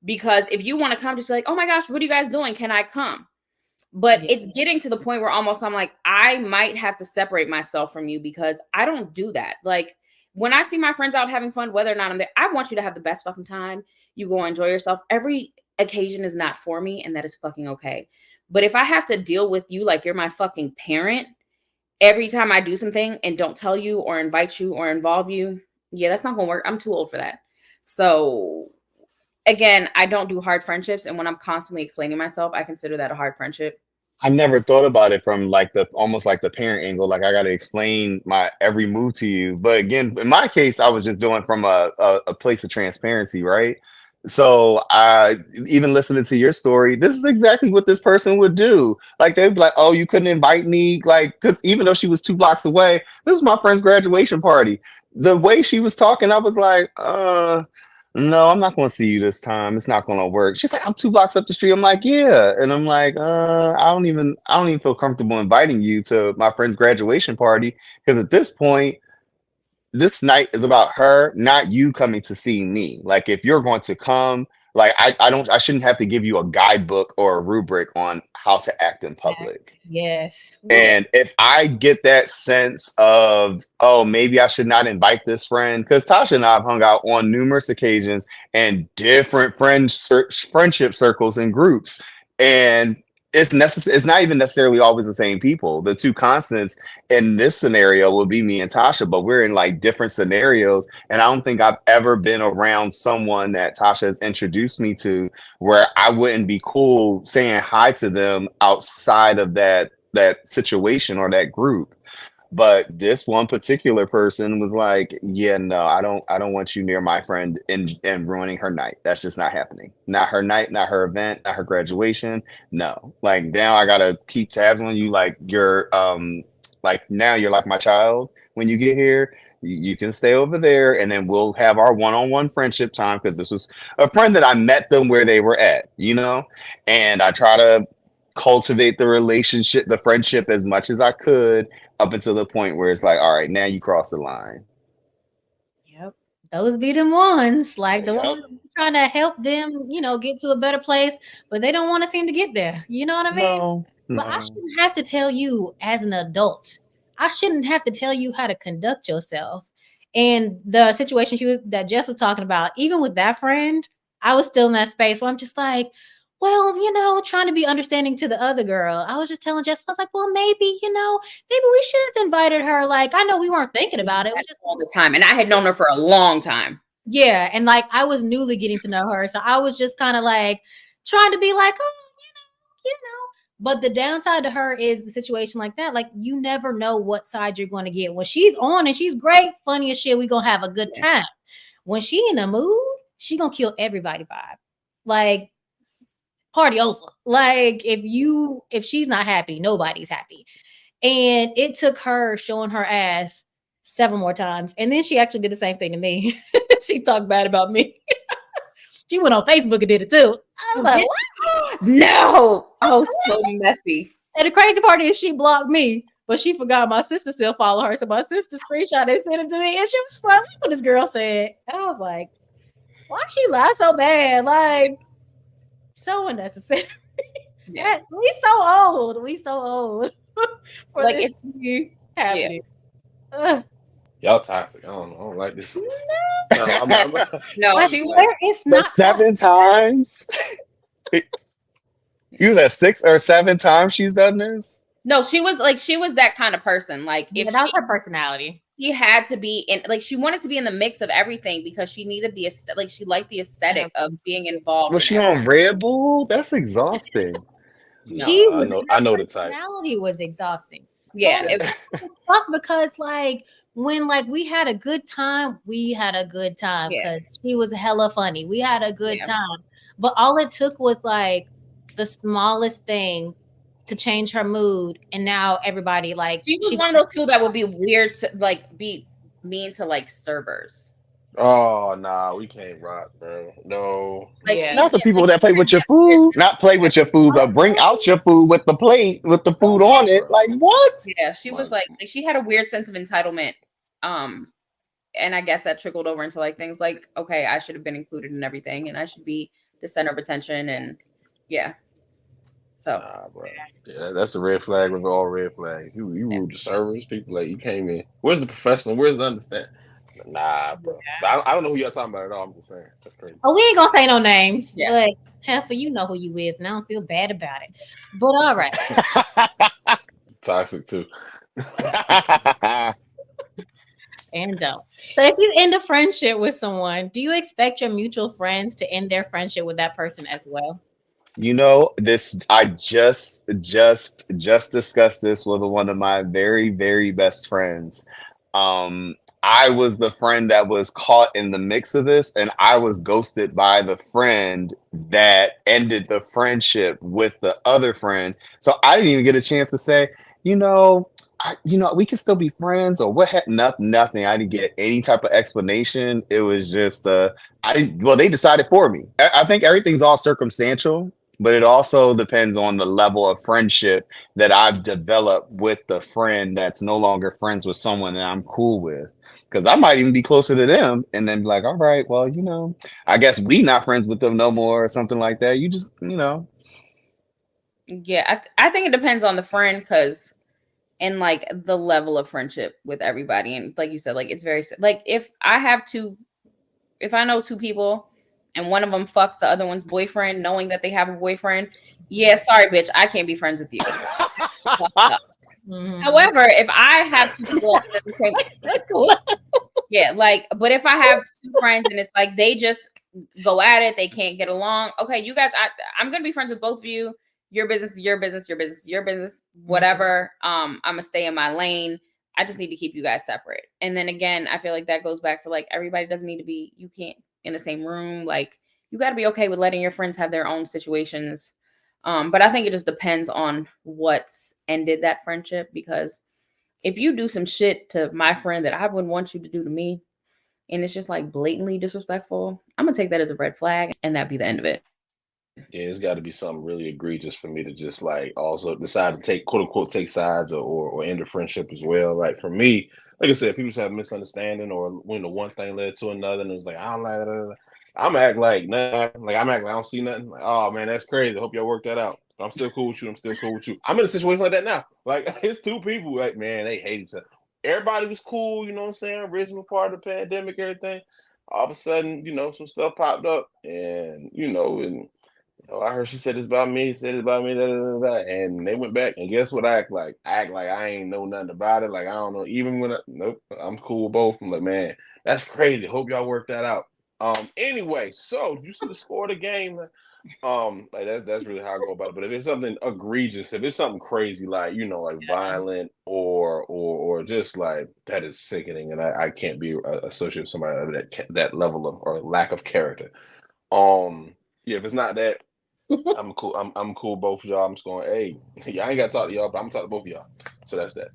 Because if you want to come, just be like, "Oh my gosh, what are you guys doing? Can I come?" But it's getting to the point where almost I'm like, I might have to separate myself from you, because I don't do that. Like, when I see my friends out having fun, whether or not I'm there, I want you to have the best fucking time. You go enjoy yourself. Every occasion is not for me, and that is fucking okay. But if I have to deal with you like you're my fucking parent every time I do something and don't tell you or invite you or involve you, yeah, that's not gonna work. I'm too old for that. So again, I don't do hard friendships, and when I'm constantly explaining myself, I consider that a hard friendship. I never thought about it from like the almost like the parent angle. Like I got to explain my every move to you. But again, in my case, I was just doing from a place of transparency, right? So I even listening to your story, this is exactly what this person would do. Like they'd be like, "Oh, you couldn't invite me," like because even though she was 2 blocks away, this is my friend's graduation party. The way she was talking, I was like, no, I'm not going to see you this time. It's not going to work. She's like, "I'm 2 blocks up the street." I'm like, "Yeah," and I'm like, I don't even feel comfortable inviting you to my friend's graduation party because at this point, this night is about her, not you coming to see me. Like if you're going to come, like I shouldn't have to give you a guidebook or a rubric on how to act in public. Yes. Yeah. And if I get that sense of, oh, maybe I should not invite this friend, because Tasha and I have hung out on numerous occasions and different friendship circles and groups. And it's necessary. It's not even necessarily always the same people. The two constants in this scenario will be me and Tasha, but we're in like different scenarios. And I don't think I've ever been around someone that Tasha has introduced me to where I wouldn't be cool saying hi to them outside of that situation or that group. But this one particular person was like, "Yeah, no, I don't want you near my friend and ruining her night. That's just not happening. Not her night, not her event, not her graduation. No. Like now I gotta keep tabs on you. Like now you're like my child. When you get here, you can stay over there, and then we'll have our one-on-one friendship time because this was a friend that I met them where they were at, and I try to cultivate the relationship, the friendship as much as I could up until the point where it's like, all right, now you cross the line. Yep. Those be them ones, like the Yep. ones trying to help them, get to a better place, but they don't want to seem to get there. You know what I mean? No, But I no. shouldn't have to tell you as an adult. I shouldn't have to tell you how to conduct yourself. And the situation that Jess was talking about, even with that friend, I was still in that space where I'm just like, well, trying to be understanding to the other girl. I was just telling Jess, I was like, well, maybe we should have invited her. Like, I know we weren't thinking about it. It was just all the time, and I had known her for a long time. Yeah, and like I was newly getting to know her, so I was just kind of like trying to be like, oh, But the downside to her is the situation like that. Like you never know what side you're going to get. When she's on and she's great, funny as shit, we gonna have a good time. When she in a mood, she gonna kill everybody vibe. Like party over. Like if she's not happy, nobody's happy. And it took her showing her ass several more times. And then she actually did the same thing to me. She talked bad about me. She went on Facebook and did it too. I was like, what? No. Oh, so messy. And the crazy part is she blocked me, but she forgot my sister still follow her. So my sister screenshot and sent it to me. And she was like, look what this girl said. And I was like, why she lie so bad? Like, so unnecessary. Yeah. We so old. We so old. For Like this to be happening. Yeah. Y'all toxic. I don't like this. No, She it's The not 7 times. You was at 6 or 7 times she's done this. No, she was that kind of person. Like if that was her personality. She had to be in, like she wanted to be in the mix of everything because she needed she liked the aesthetic of being involved. Was she on Red Bull? That's exhausting. I know the type. Personality was exhausting. Yeah, because like when like we had a good time because she was hella funny. We had a good time, but all it took was like the smallest thing to change her mood, and now everybody like she was one of those people that would be weird to like be mean to like servers. Oh nah, we can't rock, bro. No, like not the people that play with your food, not play with your food, but bring out your food with the plate with the food on it. Like what? Yeah, she was like she had a weird sense of entitlement, and I guess that trickled over into like things like, okay, I should have been included in everything, and I should be the center of attention, and yeah. So, bro. Yeah, that's a red flag with all red flags. You rude to servers, people like you came in. Where's the professional? Where's the understand? Nah, bro. But I don't know who y'all talking about at all. I'm just saying. That's crazy. Oh, we ain't gonna say no names. Yeah. But Hansel, you know who you is, and I don't feel bad about it. But all right. Toxic too. And don't. So if you end a friendship with someone, do you expect your mutual friends to end their friendship with that person as well? I just discussed this with one of my very, very best friends. I was the friend that was caught in the mix of this, and I was ghosted by the friend that ended the friendship with the other friend. So I didn't even get a chance to say, we can still be friends or what? Nothing. I didn't get any type of explanation. It was just, they decided for me. I think everything's all circumstantial, but it also depends on the level of friendship that I've developed with the friend that's no longer friends with someone that I'm cool with. Because I might even be closer to them and then be like, all right, well, I guess we not friends with them no more or something like that. You just, Yeah, I think it depends on the friend and like the level of friendship with everybody. And like you said, like it's very, like if I know two people and one of them fucks the other one's boyfriend, knowing that they have a boyfriend, yeah, sorry, bitch, I can't be friends with you. Mhm. However, if I have two people that live in the same, yeah, like, but if I have two friends and it's like they just go at it, they can't get along. Okay, you guys, I'm gonna be friends with both of you. Your business is your business, your business is your business, whatever. I'm gonna stay in my lane. I just need to keep you guys separate. And then again, I feel like that goes back to like everybody doesn't need to be, you can't in the same room. Like you got to be okay with letting your friends have their own situations. But I think it just depends on what's ended that friendship, because if you do some shit to my friend that I wouldn't want you to do to me, and it's just like blatantly disrespectful, I'm gonna take that as a red flag, and that'd be the end of it. Yeah, it's got to be something really egregious for me to just like also decide to take quote unquote take sides or end a friendship as well. Like for me, like I said, people just have a misunderstanding or when the one thing led to another, and it was like I don't like that. I'm act like nothing happened. Like I'm acting like I don't see nothing. Like, oh man, that's crazy. I hope y'all work that out. I'm still cool with you. I'm still cool with you. I'm in a situation like that now. Like it's two people. Like man, they hate each other. Everybody was cool. You know what I'm saying? Original part of the pandemic, everything. All of a sudden, some stuff popped up, and and I heard she said this about me, said it about me, da, da, da, da, and they went back. And guess what? I act like I ain't know nothing about it. Like I don't know. Even when nope, I'm cool with both. I'm like, man, that's crazy. Hope y'all work that out. Anyway, so you see the score of the game. Like that's really how I go about it. But if it's something egregious, if it's something crazy, like like violent or just like that is sickening, and I can't be associated with somebody of that level of or lack of character. Yeah, if it's not that. I'm cool. I'm cool. Both of y'all. I'm just going. Hey, y'all ain't got to talk to y'all, but I'm gonna talk to both of y'all. So that's that.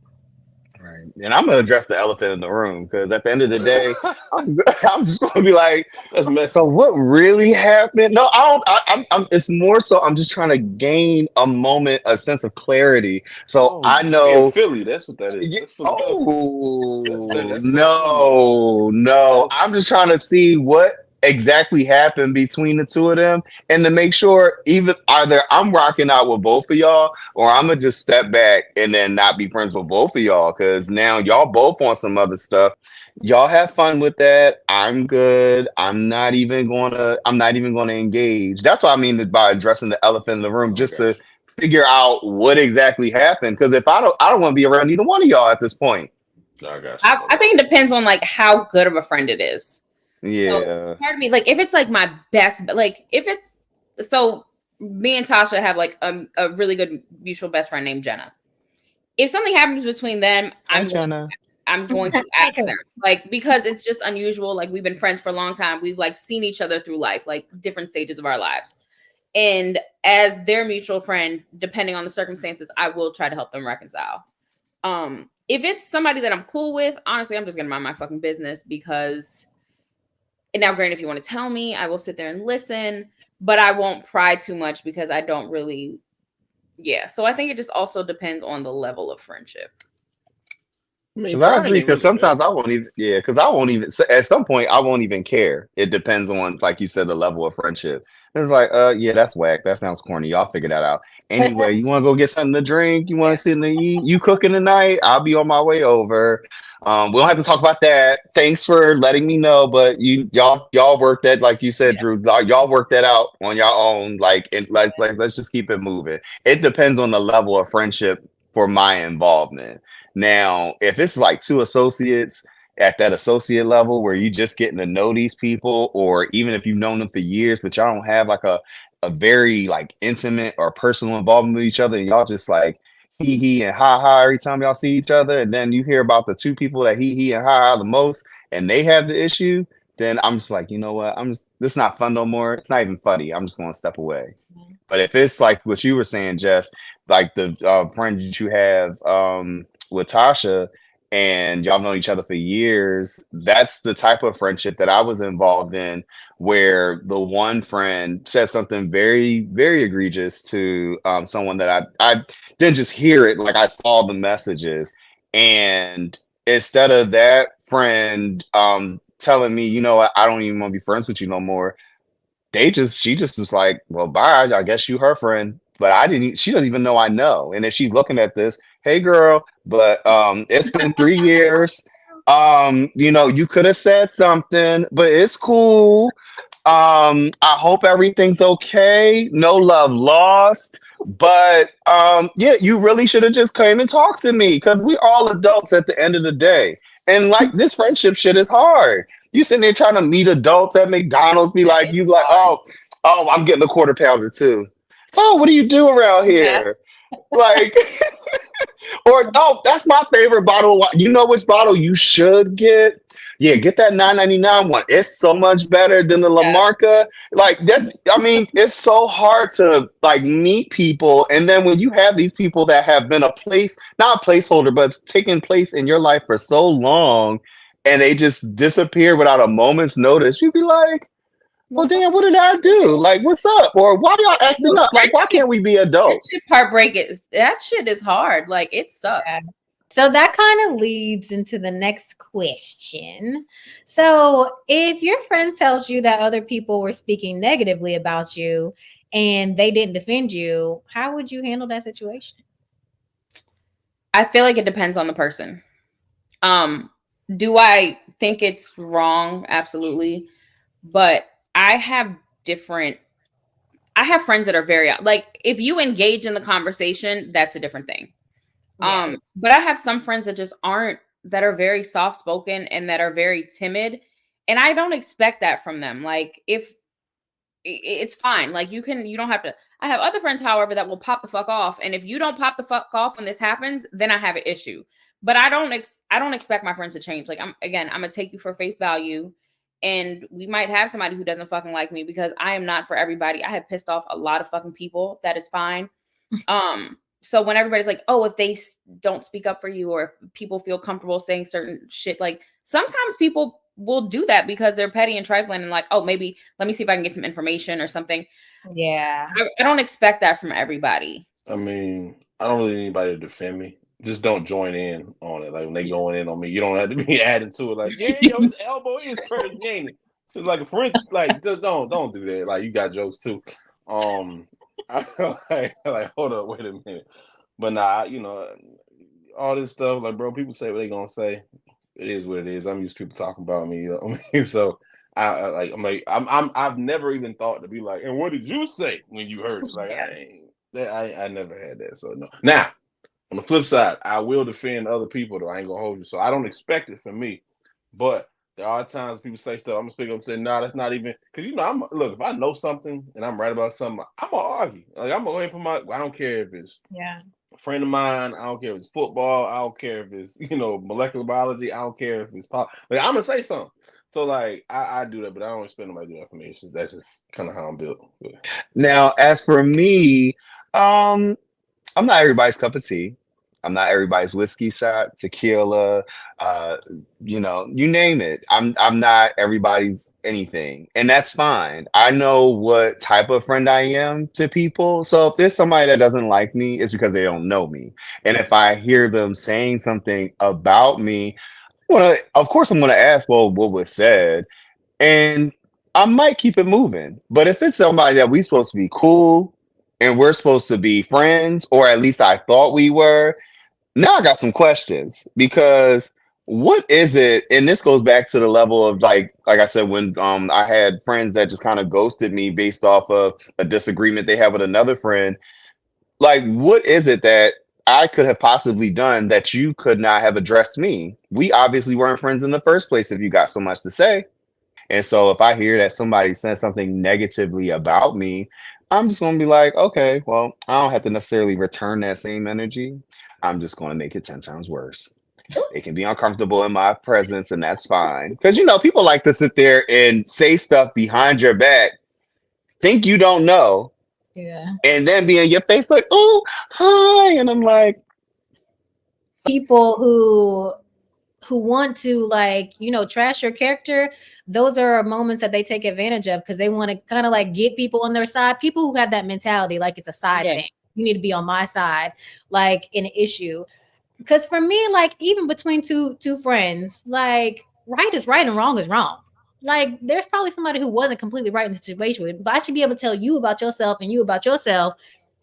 Right. And I'm gonna address the elephant in the room because at the end of the day, I'm I'm just gonna be like, That's messy. so what really happened? No, I don't. I'm. It's more so I'm just trying to gain a moment, a sense of clarity, so Oh, I in know. Philly, that's what that is. Yeah, That's Philadelphia. oh That's West Philly. no, no! That's I'm just trying to see what exactly happened between the two of them, and to make sure even either I'm rocking out with both of y'all, or I'm gonna just step back and then not be friends with both of y'all because now y'all both want some other stuff. Y'all have fun with that. I'm good. I'm not even gonna engage. That's what I mean by addressing the elephant in the room, oh just gosh. to figure out what exactly happened. Because if I don't want to be around either one of y'all at this point. I got you. I think it depends on like how good of a friend it is. So Yeah. part of me, like if it's like my best, like if it's so me and Tasha have like a really good mutual best friend named Jenna. If something happens between them, Hi, Jenna. I'm going to ask them, like, because it's just unusual. Like we've been friends for a long time. We've like seen each other through life, like different stages of our lives. And as their mutual friend, depending on the circumstances, I will try to help them reconcile. If it's somebody that I'm cool with, honestly, I'm just gonna mind my fucking business because, and now granted, if you want to tell me, I will sit there and listen, but I won't pry too much because I don't really, yeah. So I think it just also depends on the level of friendship. I mean, Because I pride agree. ain't Because really bad. sometimes I won't even. Yeah. Because I won't even. At some point, I won't even care. It depends on, like you said, the level of friendship. It's like, yeah, that's whack. That sounds corny. Y'all figure that out. Anyway, you want to go get something to drink? You want Yeah. to sit and eat? You cooking tonight? I'll be on my way over. We don't have to talk about that. Thanks for letting me know. But y'all work that, like you said, Yeah. Drew. Y'all work that out on your own. Like let's just keep it moving. It depends on the level of friendship for my involvement. Now, if it's like two associates at that associate level where you just getting to know these people, or even if you've known them for years, but y'all don't have like a very like intimate or personal involvement with each other, and y'all just like he and ha ha every time y'all see each other, and then you hear about the two people that he and ha ha the most, and they have the issue, then I'm just like, you know what? This is not fun no more. It's not even funny. I'm just gonna step away. But if it's like what you were saying, Jess, like the friend that you have with Tasha, and y'all known each other for years, that's the type of friendship that I was involved in, where the one friend said something very, very egregious to someone that I didn't just hear it, like I saw the messages. And instead of that friend telling me, you know what, I don't even want to be friends with you no more, she just was like, well, bye. I guess you her friend. But she doesn't even know I know. And if she's looking at this, hey girl, but it's been 3 years. You could have said something, but it's cool. I hope everything's okay. No love lost. But yeah, you really should have just came and talked to me because we're all adults at the end of the day. And like this friendship shit is hard. You sitting there trying to meet adults at McDonald's, be like, It's you like, hard. I'm getting a quarter pounder too. So what do you do around Yes. here? Like, or oh, that's my favorite bottle. You know which bottle you should get? Yeah, get that 9.99 one. It's so much better than the Yes. Lamarca. Like that, I mean, it's so hard to like meet people, and then when you have these people that have been a place, not a placeholder, but taken place in your life for so long, and they just disappear without a moment's notice, you'd be like, well, Well, damn, what did I do? Like, what's up? Or why y'all acting Look, up? Like, why can't we be friendship adults? heartbreak is that shit is hard. Like it yeah. sucks. So that kind of leads into the next question. So, if your friend tells you that other people were speaking negatively about you and they didn't defend you, how would you handle that situation? I feel like it depends on the person. Do I think it's wrong? Absolutely. But I have different I have friends that are very like if you engage in the conversation, that's a different thing. Yeah. But I have some friends that just aren't that are very soft spoken and that are very timid. And I don't expect that from them. Like if it's fine. Like you don't have to. I have other friends, however, that will pop the fuck off. And if you don't pop the fuck off when this happens, then I have an issue. But I don't expect my friends to change. Like I'm gonna take you for face value. And we might have somebody who doesn't fucking like me because I am not for everybody. I have pissed off a lot of fucking people. That is fine. So when everybody's like, oh, if they don't speak up for you or if people feel comfortable saying certain shit, like sometimes people will do that because they're petty and trifling and like, oh, maybe let me see if I can get some information or something. Yeah. I don't expect that from everybody. I mean, I don't really need anybody to defend me. Just don't join in on it. Like when they going in on me, you don't have to be adding to it. Like, yeah, yo, his elbow is crazy, ain't it? Just like a friend, like just don't do that. Like you got jokes too. I like hold up, wait a minute. But nah, you know, all this stuff, like bro, people say what they gonna say. It is what it is. I'm used to people talking about me. You know what I mean? So I've never even thought to be like, and what did you say when you heard it? Like I never had that. So no. Now, on the flip side, I will defend other people though. I ain't gonna hold you. So I don't expect it from me. But there are times people say stuff. I'm gonna speak up and say, no, that's not even because you know, look, if I know something and I'm right about something, I'm gonna argue. Like I'm gonna go ahead and put I don't care if it's Yeah. a friend of mine, I don't care if it's football, I don't care if it's, you know, molecular biology, I don't care if it's like I'm gonna say something. So like I do that, but I don't expect nobody to do that for me. It's just that's just kind of how I'm built. Now, as for me, I'm not everybody's cup of tea. I'm not everybody's whiskey shot, tequila, uh, you name it. I'm not everybody's anything. And that's fine. I know what type of friend I am to people. So if there's somebody that doesn't like me, it's because they don't know me. And if I hear them saying something about me, well, of course I'm gonna ask, well, what was said? And I might keep it moving. But if it's somebody that we supposed to be cool and we're supposed to be friends, or at least I thought we were, now I got some questions because what is it? And this goes back to the level of like I said, when I had friends that just kind of ghosted me based off of a disagreement they had with another friend. Like, what is it that I could have possibly done that you could not have addressed me? We obviously weren't friends in the first place if you got so much to say. And so if I hear that somebody said something negatively about me, I'm just going to be like, okay, well, I don't have to necessarily return that same energy. I'm just going to make it 10 times worse. They can be uncomfortable in my presence, and that's fine. Because, people like to sit there and say stuff behind your back, think you don't know, Yeah. and then be in your face like, oh, hi. And I'm like, People who want to trash your character, those are moments that they take advantage of because they want to kind of like get people on their side. People who have that mentality, like it's a side Yeah. thing. You need to be on my side, like in an issue. Because for me, like even between two friends, like right is right and wrong is wrong. Like there's probably somebody who wasn't completely right in the situation, but I should be able to tell you about yourself and you about yourself,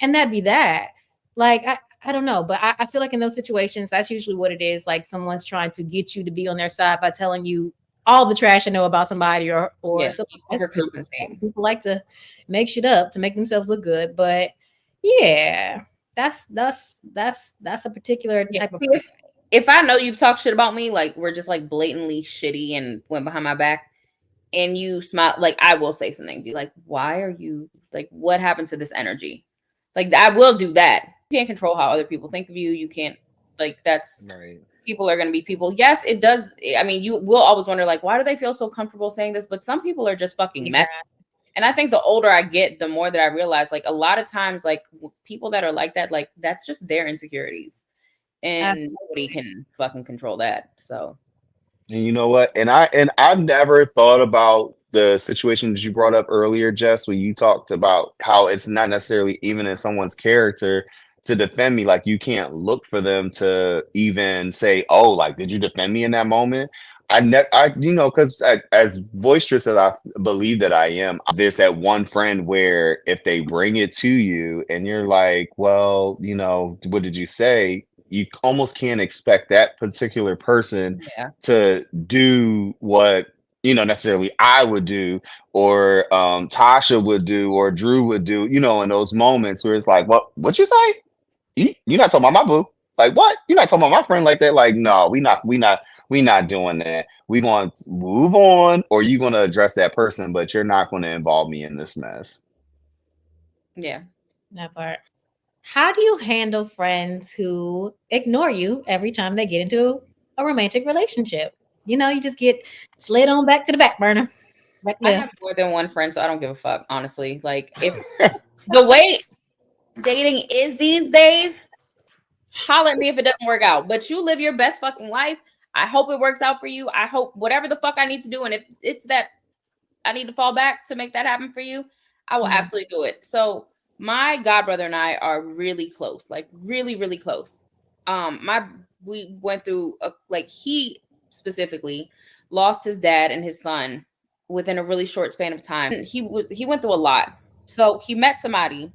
and that'd be that. Like I don't know, but I feel like in those situations, that's usually what it is. Like someone's trying to get you to be on their side by telling you all the trash I know about somebody or Yeah, the lies, 'cause overcompensate. people like to make shit up to make themselves look good. But yeah, that's a particular Yeah. type of See, person. if I know you've talked shit about me, like we're just like blatantly shitty and went behind my back, and you smile, like I will say something, be like, why are you like, what happened to this energy? Like I will do that. You can't control how other people think of you. You can't, like, that's Right. people are going to be people. Yes, it does. I mean, you will always wonder, like, why do they feel so comfortable saying this? But some people are just fucking Yeah, messy. And I think the older I get, the more that I realize, like, a lot of times, like, people that are like that, like, that's just their insecurities. And nobody can fucking control that. So, And you know what? I've never thought about the situation that you brought up earlier, Jess, when you talked about how it's not necessarily even in someone's character to defend me. Like you can't look for them to even say, "Oh, like did you defend me in that moment?" Because as boisterous as I believe that I am, there's that one friend where if they bring it to you and you're like, "Well, what did you say?" You almost can't expect that particular person yeah. to do what necessarily I would do or Tasha would do or Drew would do, in those moments where it's like, what you say? You're not talking about my boo. Like what? You're not talking about my friend like that. Like, no, we not doing that. We want to move on, or you gonna address that person, but you're not gonna involve me in this mess. Yeah. that part. How do you handle friends who ignore you every time they get into a romantic relationship? You just get slid on back to the back burner. Back I there. have more than one friend, so I don't give a fuck, honestly. Like, if the way dating is these days, holler at me if it doesn't work out. But you live your best fucking life. I hope it works out for you. I hope whatever the fuck I need to do, and if it's that I need to fall back to make that happen for you, I will absolutely do it. So my god brother and I are really close, like really, really close. We went through like he specifically lost his dad and his son within a really short span of time. He went through a lot. So he met somebody.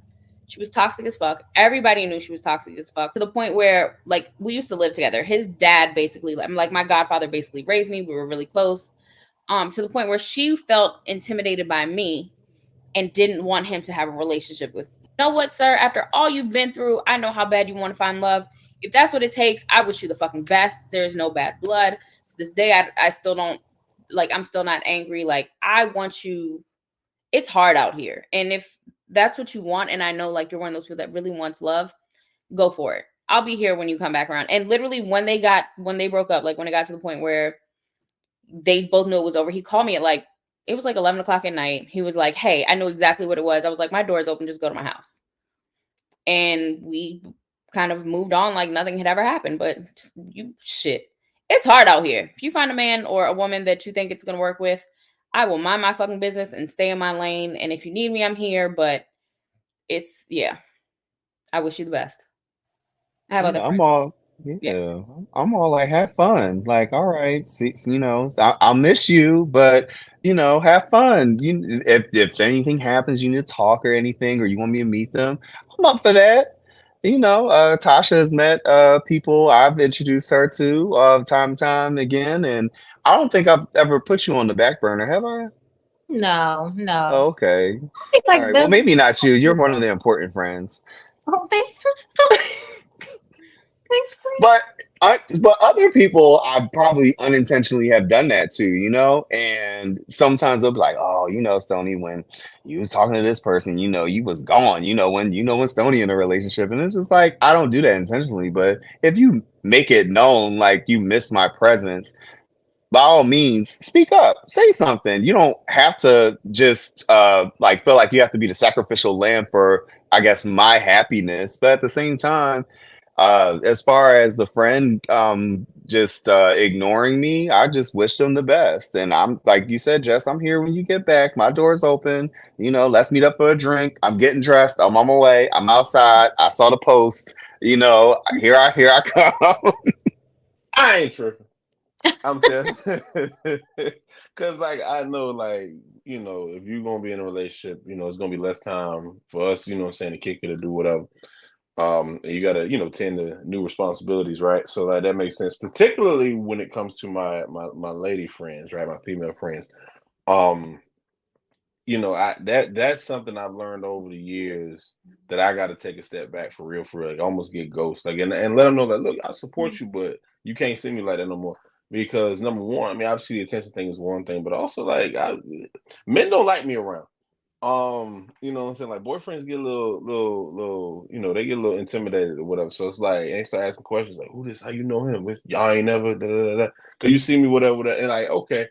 She was toxic as fuck. Everybody knew she was toxic as fuck to the point where like we used to live together. His dad basically, I'm like my godfather basically raised me. We were really close to the point where she felt intimidated by me and didn't want him to have a relationship with me. You know what, sir? After all you've been through, I know how bad you want to find love. If that's what it takes, I wish you the fucking best. There's no bad blood. To this day, I still don't, like, I'm still not angry. Like, I want you, it's hard out here. And if that's what you want, and I know, like, you're one of those people that really wants love, go for it. I'll be here when you come back around. And literally, when they broke up, like, when it got to the point where they both knew it was over. He called me at like, it was like 11 o'clock at night. He was like, hey, I know exactly what it was. I was like, my door's open. Just go to my house. And we kind of moved on like nothing had ever happened. But shit. It's hard out here. If you find a man or a woman that you think it's going to work with, I will mind my fucking business and stay in my lane. And if you need me, I'm here. But yeah, I wish you the best. I have other Yeah, friends. Yeah. I'm all like, have fun. Like, all right, see, I'll miss you, but have fun. If anything happens, you need to talk or anything, or you want me to meet them, I'm up for that. Tasha has met people I've introduced her to time and time again, and I don't think I've ever put you on the back burner, have I? No, no. Oh, okay. It's All like right. Well, this. maybe not you. You're one of the important friends. Oh, thanks. Thanks, friend. But but other people I probably unintentionally have done that too, and sometimes they'll be like, oh, Stonie, when you was talking to this person, you was gone, when Stonie in a relationship, and it's just like I don't do that intentionally, but if you make it known like you miss my presence, by all means, speak up, say something. You don't have to just like feel like you have to be the sacrificial lamb for, I guess, my happiness. But at the same time, as far as the friend just ignoring me, I just wish them the best. And I'm like you said, Jess, I'm here when you get back. My door's open. Let's meet up for a drink. I'm getting dressed. I'm on my way. I'm outside. I saw the post. Here I come. I ain't tripping. I'm telling, because like I know, like if you're gonna be in a relationship, it's gonna be less time for us, saying to kick it or do whatever. And you got to, tend to new responsibilities, right? So like that makes sense, particularly when it comes to my lady friends, right? My female friends. Um, that's something I've learned over the years that I got to take a step back for real, like almost get ghost, like, and let them know that, look, I support you, but you can't see me like that no more. Because number one, I mean, obviously the attention thing is one thing, but also like men don't like me around. You know what I'm saying? Like boyfriends get a little, they get a little intimidated or whatever. So it's like, they start asking questions like, who this? How you know him? Y'all ain't never, da, da, da, da. Cause you see me, whatever, and like, okay.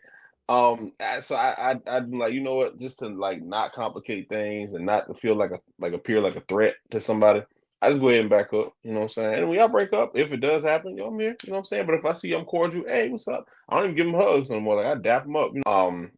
So I'd be like, you know what, just to like not complicate things and not to feel like appear like a threat to somebody. I just go ahead and back up, you know what I'm saying? And when y'all break up, if it does happen, yo, I'm here, you know what I'm saying? But if I see I'm cordial, hey, what's up? I don't even give them hugs anymore. Like I dap them up.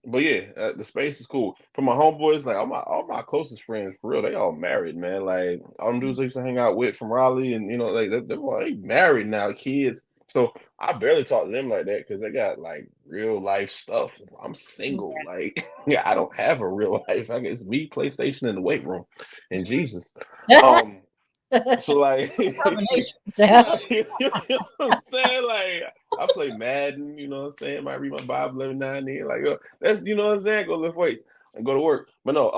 But yeah, the space is cool. For my homeboys, like all my closest friends, for real, they all married, man. Like all them dudes I used to hang out with from Raleigh, and like they married now, kids. So I barely talk to them like that because they got like real life stuff. I'm single, like yeah, I don't have a real life. I guess me, PlayStation in the weight room, and Jesus. So like, Combination, like, you know what I'm saying? Like I play Madden, you know what I'm saying? Might read my Bible every now and then. Like that's what I'm saying. Go lift weights and go to work. But no,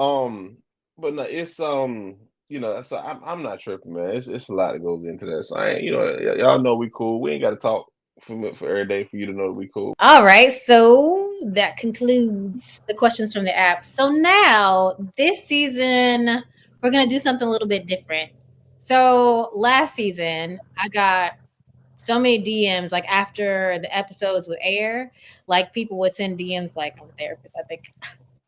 it's so I'm not tripping, man. It's a lot that goes into that. So I ain't, y'all know we cool. We ain't got to talk for every day for you to know that we cool. All right, so that concludes the questions from the app. So now this season, we're gonna do something a little bit different. So last season, I got so many DMs like after the episodes would air, like people would send DMs like I'm a therapist, I think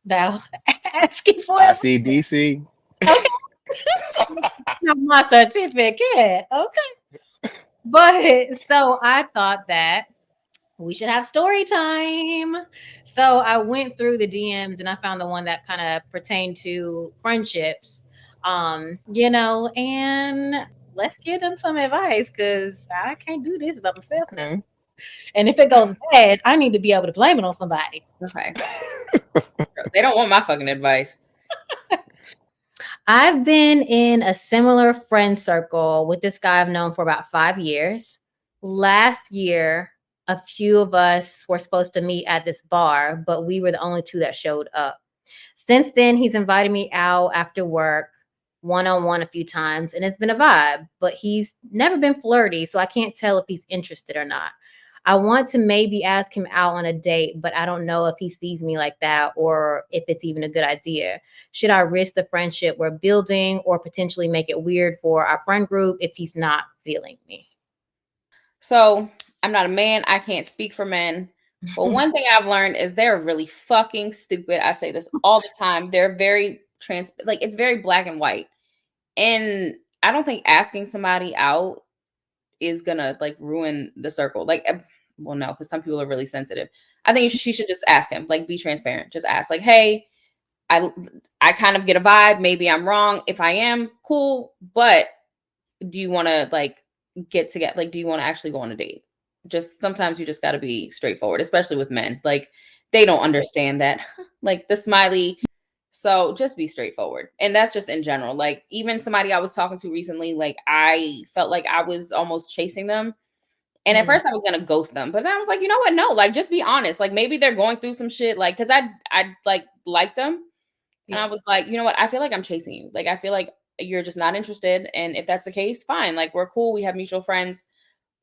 now asking for I advice. see DC. Okay, my certificate. Okay, but so I thought that we should have story time. So I went through the DMs and I found the one that kind of pertained to friendships. And let's give them some advice because I can't do this by myself now. And if it goes bad, I need to be able to blame it on somebody. Okay. They don't want my fucking advice. I've been in a similar friend circle with this guy I've known for about 5 years. Last year, a few of us were supposed to meet at this bar, but we were the only two that showed up. Since then, he's invited me out after work, one on one a few times, and it's been a vibe, but he's never been flirty, so I can't tell if he's interested or not. I want to maybe ask him out on a date, but I don't know if he sees me like that or if it's even a good idea. Should I risk the friendship we're building or potentially make it weird for our friend group if he's not feeling me? So I'm not a man. I can't speak for men. But one thing I've learned is they're really fucking stupid. I say this all the time. They're very it's very black and white. And I don't think asking somebody out is gonna like ruin the circle. Well, no, because some people are really sensitive. I think she should just ask him, like, be transparent. Just ask, like, hey, I kind of get a vibe. Maybe I'm wrong. If I am, cool. But do you want to like get together? Like, do you want to actually go on a date? Just sometimes you just got to be straightforward, especially with men. Like, they don't understand that, like the smiley. So just be straightforward. And that's just in general. Like, even somebody I was talking to recently, like, I felt like I was almost chasing them. And at first I was going to ghost them, but then I was like, you know what? No, like, just be honest. Like, maybe they're going through some shit. Like, cause I like them. And I was like, you know what? I feel like I'm chasing you. Like, I feel like you're just not interested. And if that's the case, fine. Like, we're cool. We have mutual friends,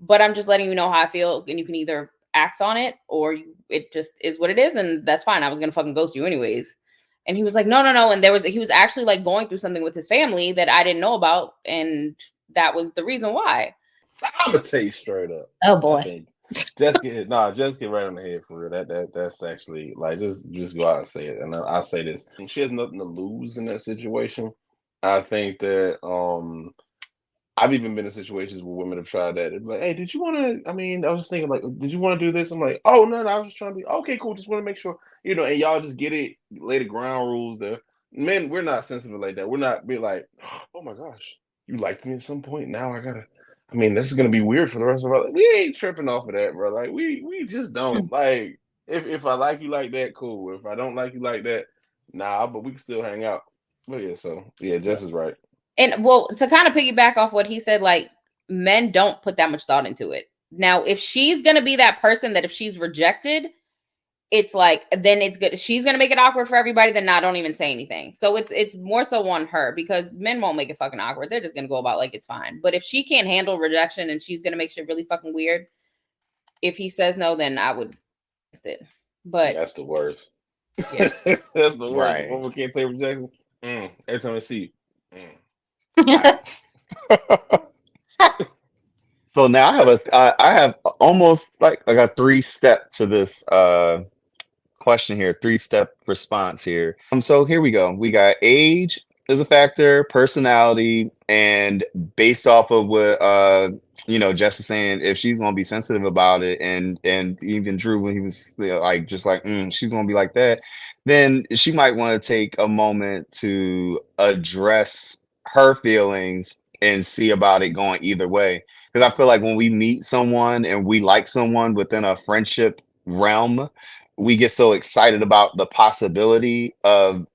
but I'm just letting you know how I feel. And you can either act on it or it just is what it is. And that's fine. I was going to fucking ghost you anyways. And he was like, no, no, no. And he was actually like going through something with his family that I didn't know about. And that was the reason why. I'm gonna tell you straight up. Oh boy. Just get right on the head for real. That's actually like just go out and say it. And I say this. She has nothing to lose in that situation. I think that I've even been in situations where women have tried that. They're like, hey, did you want to? I mean, I was just thinking, like, did you want to do this? I'm like, oh no, I was just trying to be okay, cool. Just want to make sure, and y'all just get it, lay the ground rules there. Men, we're not sensitive like that. We're not be like, oh my gosh, you liked me at some point. Now I gotta. I mean, this is gonna be weird for the rest of our life. We ain't tripping off of that, bro. Like we just don't like. If I like you like that, cool. If I don't like you like that, nah. But we can still hang out. But yeah, Jess is right. And well, to kind of piggyback off what he said, like men don't put that much thought into it. Now, if she's gonna be that person that if she's rejected, it's like then it's good. She's gonna make it awkward for everybody. Then don't even say anything. So it's more so on her because men won't make it fucking awkward. They're just gonna go about like it's fine. But if she can't handle rejection and she's gonna make shit really fucking weird, if he says no, then I would it. But that's the worst. Yeah. That's the worst. Right. Woman can't say rejection. Every time I see you. So now I have almost like I got 3-step to this question here, 3-step response here. So here we go. We got age is a factor, personality, and based off of what Jess is saying, if she's gonna be sensitive about it, and even Drew when he was like just like she's gonna be like that, then she might want to take a moment to address her feelings and see about it going either way. Because I feel like when we meet someone and we like someone within a friendship realm, we get so excited about the possibility of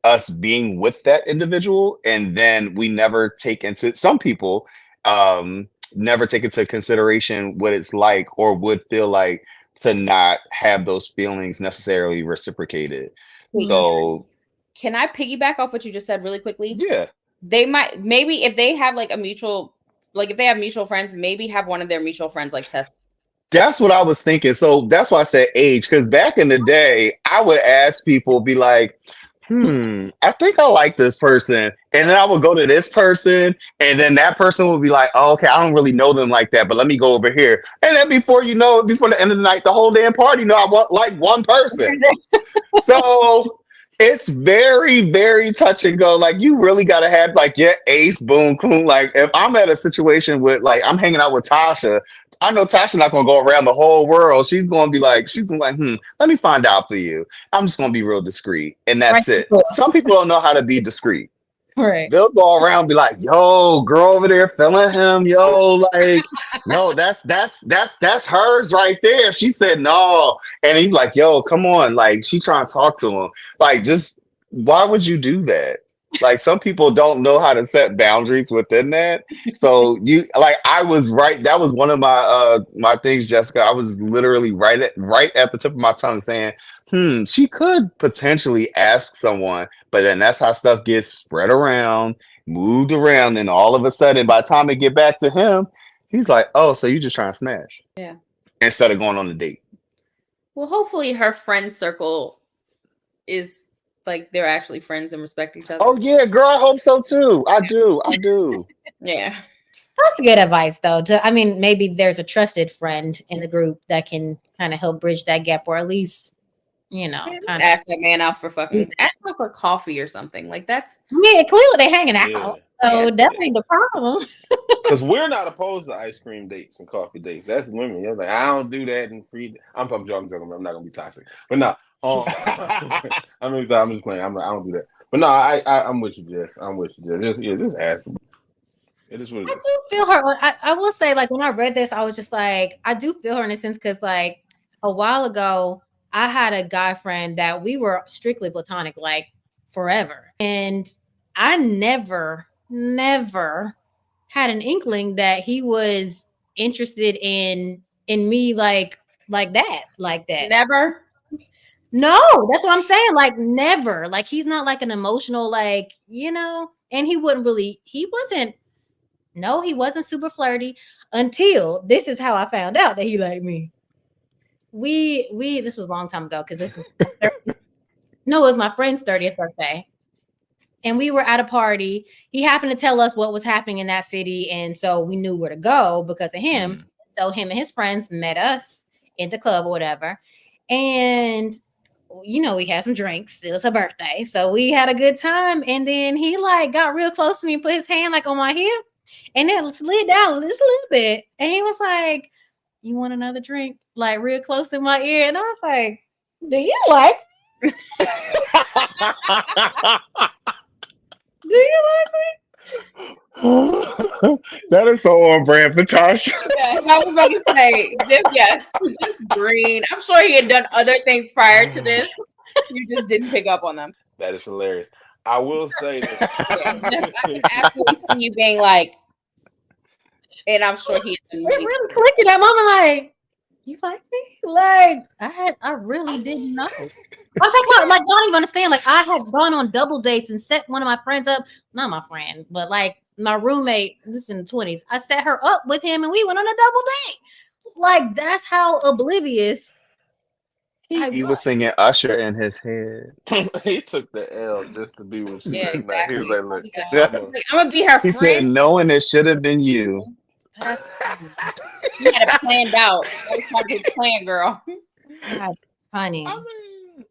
us being with that individual, and then we never take into some people never take into consideration what it's like or would feel like to not have those feelings necessarily reciprocated. So can I piggyback off what you just said really quickly? Yeah. They might maybe if they have like a mutual if they have mutual friends, maybe have one of their mutual friends like test. That's what I was thinking. So that's why I said age, because back in the day, I would ask people, be like, I think I like this person. And then I would go to this person, and then that person would be like, oh, okay, I don't really know them like that, but let me go over here. And then before you know it, before the end of the night, the whole damn party, I want like one person. So it's very, very touch and go. Like, you really got to have like your ace, boom, coon. Like, if I'm at a situation with like, I'm hanging out with Tasha, I know Tasha's not going to go around the whole world. She's going to be like, let me find out for you. I'm just going to be real discreet. And that's it. Some people don't know how to be discreet. Right. They'll go around and be like, yo, girl over there feeling him. Yo, like, no, that's hers right there. She said no. And he's like, yo, come on. Like, she trying to talk to him. Like, just why would you do that? Like, some people don't know how to set boundaries within that. So I was right. That was one of my my things, Jessica. I was literally right at the tip of my tongue saying, she could potentially ask someone, but then that's how stuff gets spread around, moved around, and all of a sudden, by the time it get back to him, he's like, oh, so you just trying to smash. Yeah. Instead of going on a date. Well, hopefully her friend circle is like they're actually friends and respect each other. Oh yeah, girl, I hope so too. I do. Yeah. That's good advice, though. Maybe there's a trusted friend in the group that can kind of help bridge that gap, or at least, ask that man out for ask him for coffee or something. Like that's clearly they hanging out. So that ain't the problem. Because we're not opposed to ice cream dates and coffee dates. That's women. You're like, I don't do that in free. I'm joking. I'm not gonna be toxic, but no. I'm just playing. I don't do that. But no, I'm with you, Jess. Just ask them. It is what it is. I do feel her. I will say, like, when I read this, I was just like, I do feel her in a sense, because like a while ago, I had a guy friend that we were strictly platonic, like forever, and I never had an inkling that he was interested in me like that. Never. No, that's what I'm saying. Like, never. Like, he's not like an emotional, like, and he wasn't super flirty until this is how I found out that he liked me. This was a long time ago, because it was my friend's 30th birthday. And we were at a party. He happened to tell us what was happening in that city. And so we knew where to go because of him. So him and his friends met us in the club or whatever. And, we had some drinks. It was her birthday. So we had a good time. And then he like got real close to me and put his hand like on my hip. And then slid down just a little bit. And he was like, you want another drink? Like real close in my ear. And I was like, do you like me? Do you like me? That is so on brand for Tasha. Yes, I was about to say, just green. I'm sure he had done other things prior to this. You just didn't pick up on them. That is hilarious. I will say that. I can absolutely see you being like, and I'm sure he It really clicked at that moment. Like, you like me? Like, I really didn't know. I'm talking about like, y'all don't even understand. Like, I had gone on double dates and set one of my friends up. Not my friend, but like my roommate. This is in the 20s. I set her up with him, and we went on a double date. Like, that's how oblivious I He was. was singing Usher in his head. He took the L just to be with you Yeah, that night. He was exactly. like, "Look, I'm gonna be her He said, friend. knowing it should have been you. That's He had it planned out. That was part of his plan, girl. God, honey.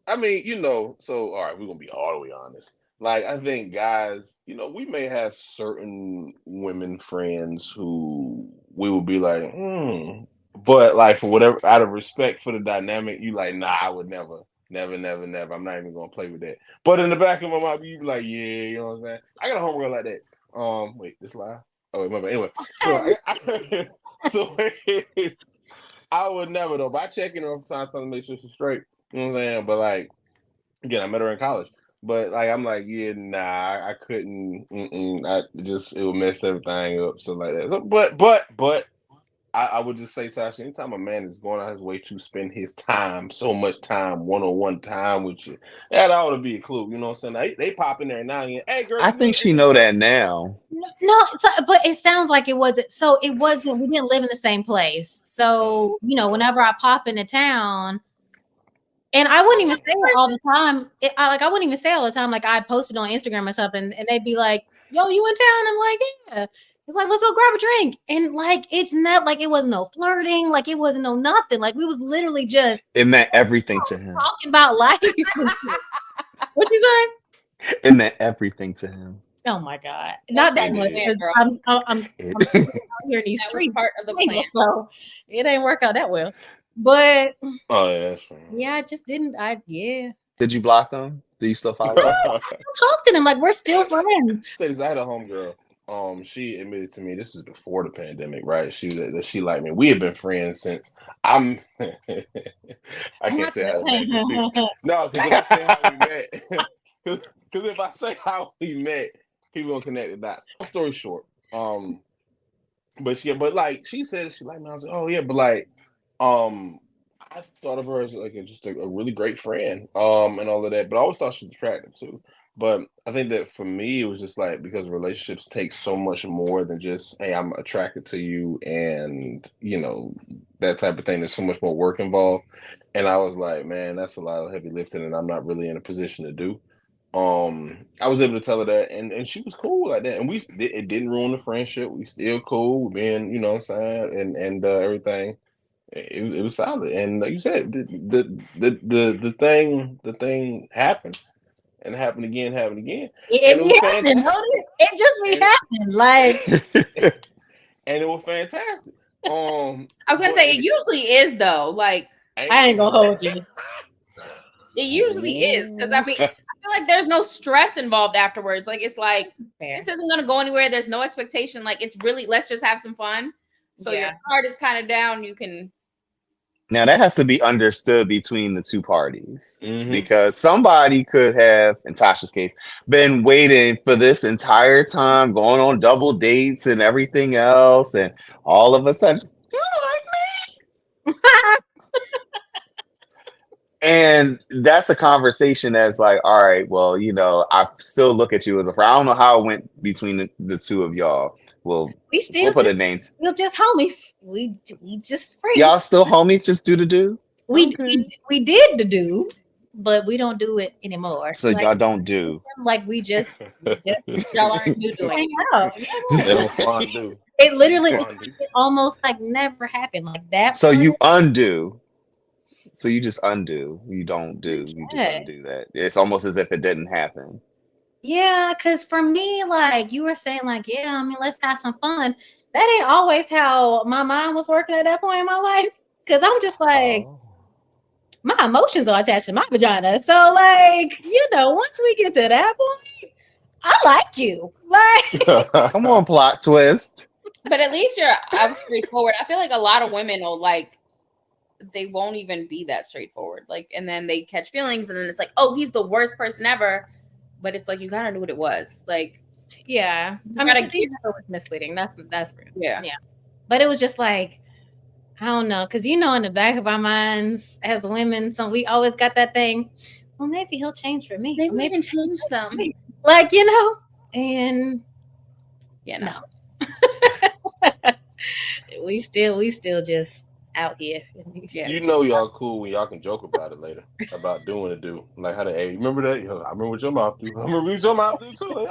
I mean, you know, so all right, we're gonna be all the way honest. Like, I think guys, you know, we may have certain women friends who we will be like, but like for whatever, out of respect for the dynamic, you like, nah, I would never, never, never, never. I'm not even gonna play with that. But in the back of my mind, you be like, yeah, you know what I'm saying? I got a homegirl like that. Wait, this live? Oh, wait, my bad. Anyway, so I would never though. But I check in her time to make sure she's straight. You know what I'm saying? But like, again, I met her in college. But like, I'm like, yeah, nah, I couldn't. I just it would mess everything up, so like that. So, but I would just say, Tasha, anytime a man is going out his way to spend his time, so much time, one-on-one time with you, that ought to be a clue. You know what I'm saying? They pop in there now and hey, girl, I think she know that now. No, but it sounds like it wasn't. So it wasn't. We didn't live in the same place. So whenever I pop into town, and I wouldn't even say it all the time. I wouldn't even say all the time. Like I posted on Instagram or something, and they'd be like, "Yo, you in town?" I'm like, "Yeah." It's like, "Let's go grab a drink." And like, it's not like it wasn't no flirting. Like it wasn't no nothing. Like we was literally just It meant everything to him. talking about life. What you say? It meant everything to him. Oh my God! Not that much because I'm here in these That was streets, part of the plan. so it ain't work out that well. But Oh yeah, that's fine. yeah, I just didn't. Did you block him? Do you still follow him? I still talk to them like we're still friends. I had a homegirl. She admitted to me this is before the pandemic, right? She like me. We have been friends since I'm. I can't say how we met. No, because if I say how we met, because if I say how we met, people gonna connect the dots. Long story short, but like she said she liked me. I was like, oh yeah, but like, I thought of her as like just a really great friend, and all of that. But I always thought she was attractive too. But I think that for me, it was just like because relationships take so much more than just, hey, I'm attracted to you, and that type of thing. There's so much more work involved, and I was like, man, that's a lot of heavy lifting, and I'm not really in a position to do. I was able to tell her that, and she was cool like that, and it didn't ruin the friendship. We still cool, being what I'm saying, and everything. It was solid, and like you said, the thing happened. And happened again, and it was fantastic. It just be happening, like, and it was fantastic. I was gonna say it usually is though. Like I ain't gonna hold you. It usually is because I feel like there's no stress involved afterwards. Like it's like this isn't gonna go anywhere. There's no expectation. Like it's really let's just have some fun. So your heart is kind of down. You can. Now that has to be understood between the two parties, because somebody could have, in Tasha's case, been waiting for this entire time, going on double dates and everything else, and all of a sudden, you like me? And that's a conversation that's like, all right, well, I still look at you as a friend. I don't know how it went between the two of y'all. Well, we'll put a name. We're just homies. We just friends. Y'all still homies, just do the do? We did the do, but we don't do it anymore. So y'all don't do. Like we just y'all aren't doing it. It literally it almost like never happened like that. So you undo. So you just undo. You don't do. You just undo that. It's almost as if it didn't happen. Yeah, because for me, like you were saying, like, yeah, I mean, let's have some fun. That ain't always how my mind was working at that point in my life. Because I'm just like, my emotions are attached to my vagina. So, like, once we get to that point, I like you. Like, come on, plot twist. But at least I'm straightforward. I feel like a lot of women will they won't even be that straightforward. Like, and then they catch feelings, and then it's like, oh, he's the worst person ever. but it's like you gotta know what it was. Like, Yeah. you I mean, gotta it's even though it was misleading. That's real. yeah. Yeah. But it was just like, I don't know, because in the back of our minds as women, so we always got that thing. Well, maybe he'll change for me. Maybe Or we can change them. like, and Yeah, no. we still just out here. Yeah. You know y'all cool when y'all can joke about it later. About doing it, do. Like how hey, remember that? Yo, I remember what your mouth do. I remember what your mouth do too.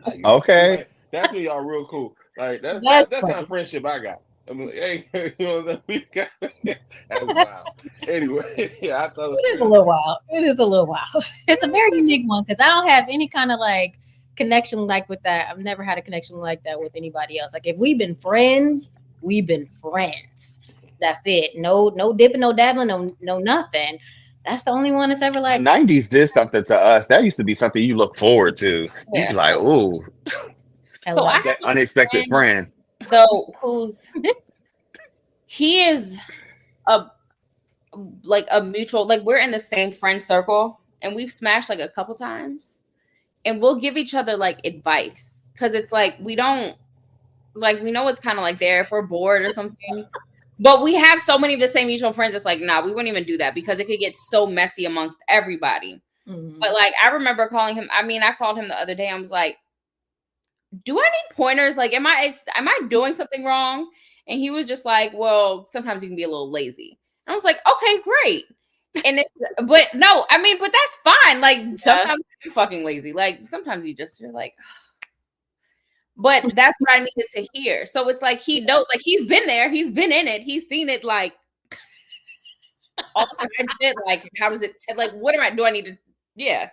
Like, Okay. like, that's when y'all real cool. Like that's kind of friendship I got. I mean, hey, you know what I'm saying? We got that's wild. Anyway, yeah, I tell It is a little wild. It's a very unique one because I don't have any kind of like connection like with that. I've never had a connection like that with anybody else. Like if we've been friends, we've been friends. That's it. No dipping, no dabbling, no nothing. That's the only one that's ever The like 90s did something to us. That used to be something you look forward to. You'd be like, ooh, So I that unexpected friend. though he is a mutual, like we're in the same friend circle and we've smashed like a couple times and we'll give each other like advice because it's like we don't like we know it's kind of like there if we're bored or something, but we have so many of the same mutual friends. It's like we wouldn't even do that because it could get so messy amongst everybody. But like I remember calling him. I called him the other day. I was like, do I need pointers? Like, am I doing something wrong? And he was just like, well, sometimes you can be a little lazy. And I was like, okay, great. And but that's fine. Like sometimes I'm fucking lazy. Like sometimes you're like, but that's what I needed to hear. So it's like he knows, like he's been there, he's been in it, he's seen it, like all the shit. Like, how does it? Like, what do I need to? Yeah.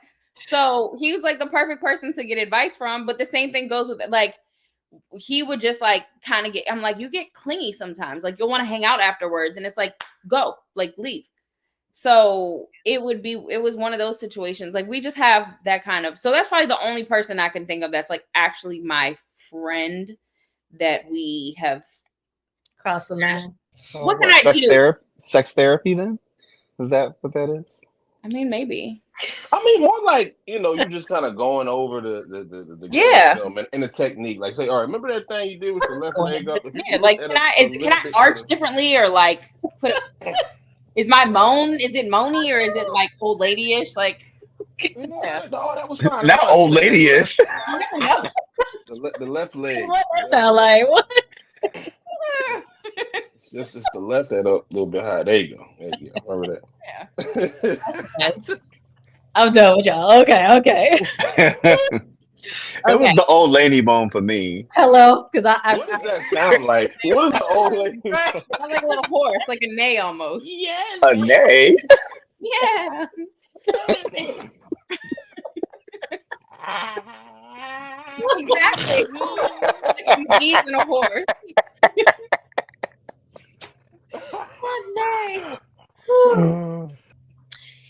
So he was like the perfect person to get advice from. But the same thing goes with like he would just like kind of get. I'm like, you get clingy sometimes. Like you'll want to hang out afterwards, and it's like go, like leave. So it was one of those situations. Like we just have that kind of. So that's probably the only person I can think of that's like actually my friend that we have crossed the line. What can I do? Sex therapy then? Is that what that is? I mean, maybe. I mean, more like you just kind of going over the game and the technique. Like say, all right, remember that thing you did with the left leg up? Like, can I arch differently or like put? Is my moan? Is it moany or is it like old lady-ish? Like, yeah. No, that was fine. Not old lady-ish. The left leg. What that sound like? What? It's the left that up a little bit high. There you go. Remember that? Yeah. I'm done with y'all. Okay. It was the old lady bone for me. Hello, because what does that sound like? What is the old lady? Sounds like a little horse, like a neigh almost. Yes. A neigh? Yeah. Exactly. Like he's in a horse. One day.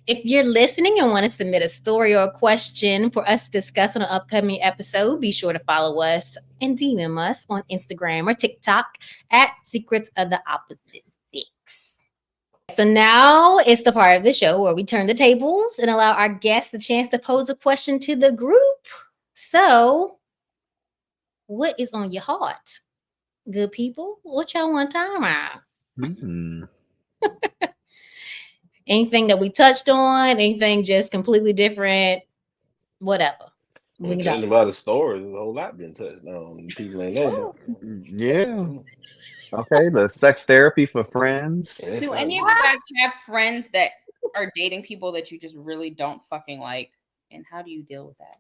If you're listening and want to submit a story or a question for us to discuss on an upcoming episode, be sure to follow us and DM us on Instagram or TikTok at Secrets of the Opposite Sex. So now it's the part of the show where we turn the tables and allow our guests the chance to pose a question to the group. So, what is on your heart, good people? What y'all want to talk about? Anything that we touched on, anything just completely different, whatever. Judging by the stories, there's a whole lot been touched on. People ain't know that. Yeah. Okay, the sex therapy for friends. Do any of you guys have friends that are dating people that you just really don't fucking like? And how do you deal with that?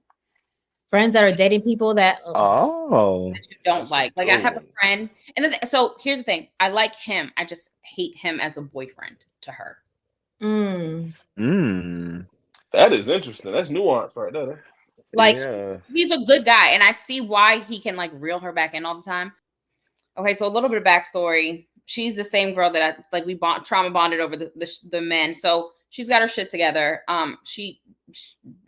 Friends that are dating people that that you don't like. Like I have a friend, and so here's the thing: I like him. I just hate him as a boyfriend to her. That is interesting. That's nuance right there. Like he's a good guy, and I see why he can like reel her back in all the time. Okay, so a little bit of backstory. She's the same girl that we trauma bonded over the men. So she's got her shit together.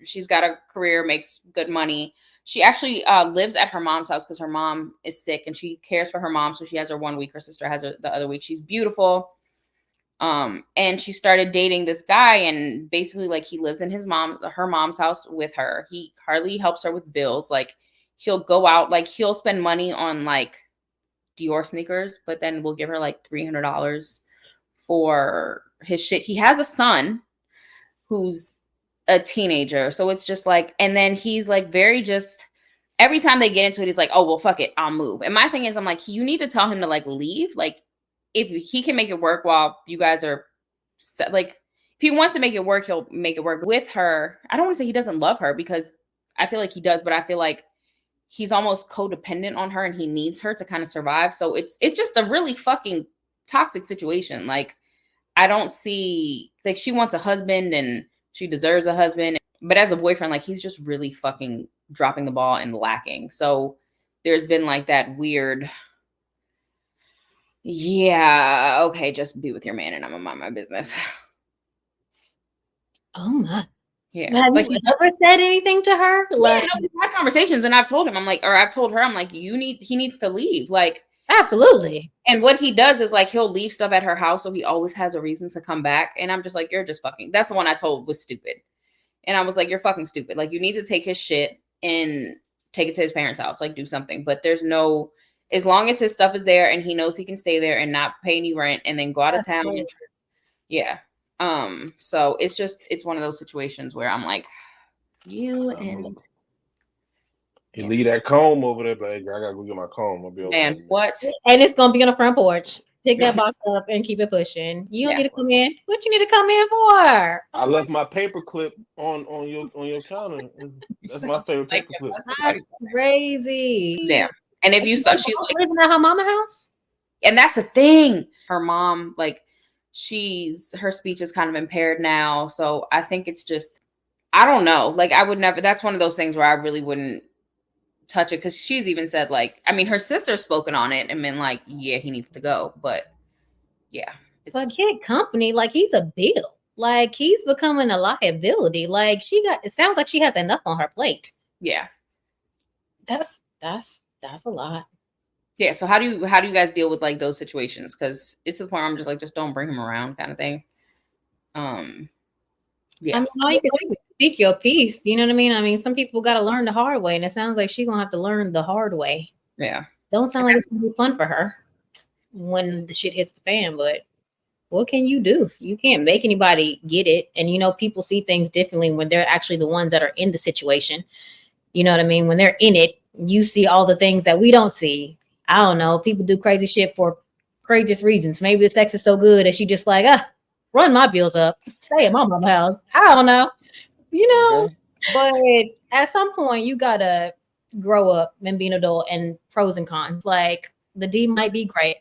She's got a career, makes good money. She actually lives at her mom's house because her mom is sick and she cares for her mom. So she has her 1 week. Her sister has her the other week. She's beautiful. And she started dating this guy, and basically like he lives in her mom's house with her. He hardly helps her with bills. Like he'll go out, like he'll spend money on like Dior sneakers, but then we'll give her like $300 for his shit. He has a son who's a teenager. So it's just like, and then he's like very just, every time they get into it, he's like, oh, well, fuck it, I'll move. And my thing is, I'm like, you need to tell him to like leave. Like, if he can make it work while you guys are like, if he wants to make it work, he'll make it work with her. I don't want to say he doesn't love her, because I feel like he does, but I feel like he's almost codependent on her and he needs her to kind of survive. So it's just a really fucking toxic situation. Like, I don't see, like, she wants a husband and she deserves a husband, but as a boyfriend, like, he's just really fucking dropping the ball and lacking. So there's been like that weird, yeah, okay, just be with your man and I'm gonna mind my business. Oh my. Yeah. Have Like, you ever said anything to her? Like, yeah, no, we've had conversations, and I've told him, I'm like, or I've told her, I'm like, he needs to leave. Like, absolutely. and what he does is like, he'll leave stuff at her house, so he always has a reason to come back. And I'm just like, you're just fucking, that's the one I told was stupid. And I was like, you're fucking stupid. Like, you need to take his shit and take it to his parents' house, like do something. But there's no, as long as his stuff is there and he knows he can stay there and not pay any rent and then go out of town. Cool. Yeah. So it's one of those situations where I'm like, you and you leave that comb over there, like, I gotta go get my comb. I'll be okay. Man, what? And it's gonna be on the front porch. Pick that box up and keep it pushing. You don't Yeah. need to come in. What you need to come in for? I left my paper clip on your counter. That's my favorite paper clip. That's crazy. Yeah. And if you saw, she's like living at her mama house. And that's the thing. Her mom, like, her speech is kind of impaired now. So I think it's just, I don't know. Like, I would never, that's one of those things where I really wouldn't touch it. Cause she's even said, like, I mean, her sister's spoken on it and been like, yeah, he needs to go. But yeah. But get company. Like, he's a bill. Like, he's becoming a liability. Like, it sounds like she has enough on her plate. Yeah. That's a lot. Yeah. So how do you guys deal with like those situations? Because it's to the point where I'm just like, just don't bring him around, kind of thing. Yeah. I mean, all you can do is speak your piece. You know what I mean? I mean, some people got to learn the hard way, and it sounds like she's gonna have to learn the hard way. Yeah. Don't sound like it's gonna be fun for her when the shit hits the fan. But what can you do? You can't make anybody get it. And you know, people see things differently when they're actually the ones that are in the situation. You know what I mean? When they're in it, you see all the things that we don't see. I don't know. People do crazy shit for craziest reasons. Maybe the sex is so good that she just like, run my bills up, stay at my mom's house. I don't know. You know, but at some point you gotta grow up and be an adult, and pros and cons. Like, the D might be great,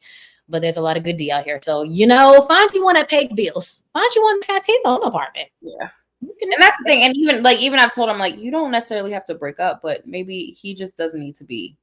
but there's a lot of good D out here. So, you know, find you one that pays bills. Find you one that has his own apartment. Yeah. And that's the thing. And even I've told him, like, you don't necessarily have to break up, but maybe he just doesn't need to be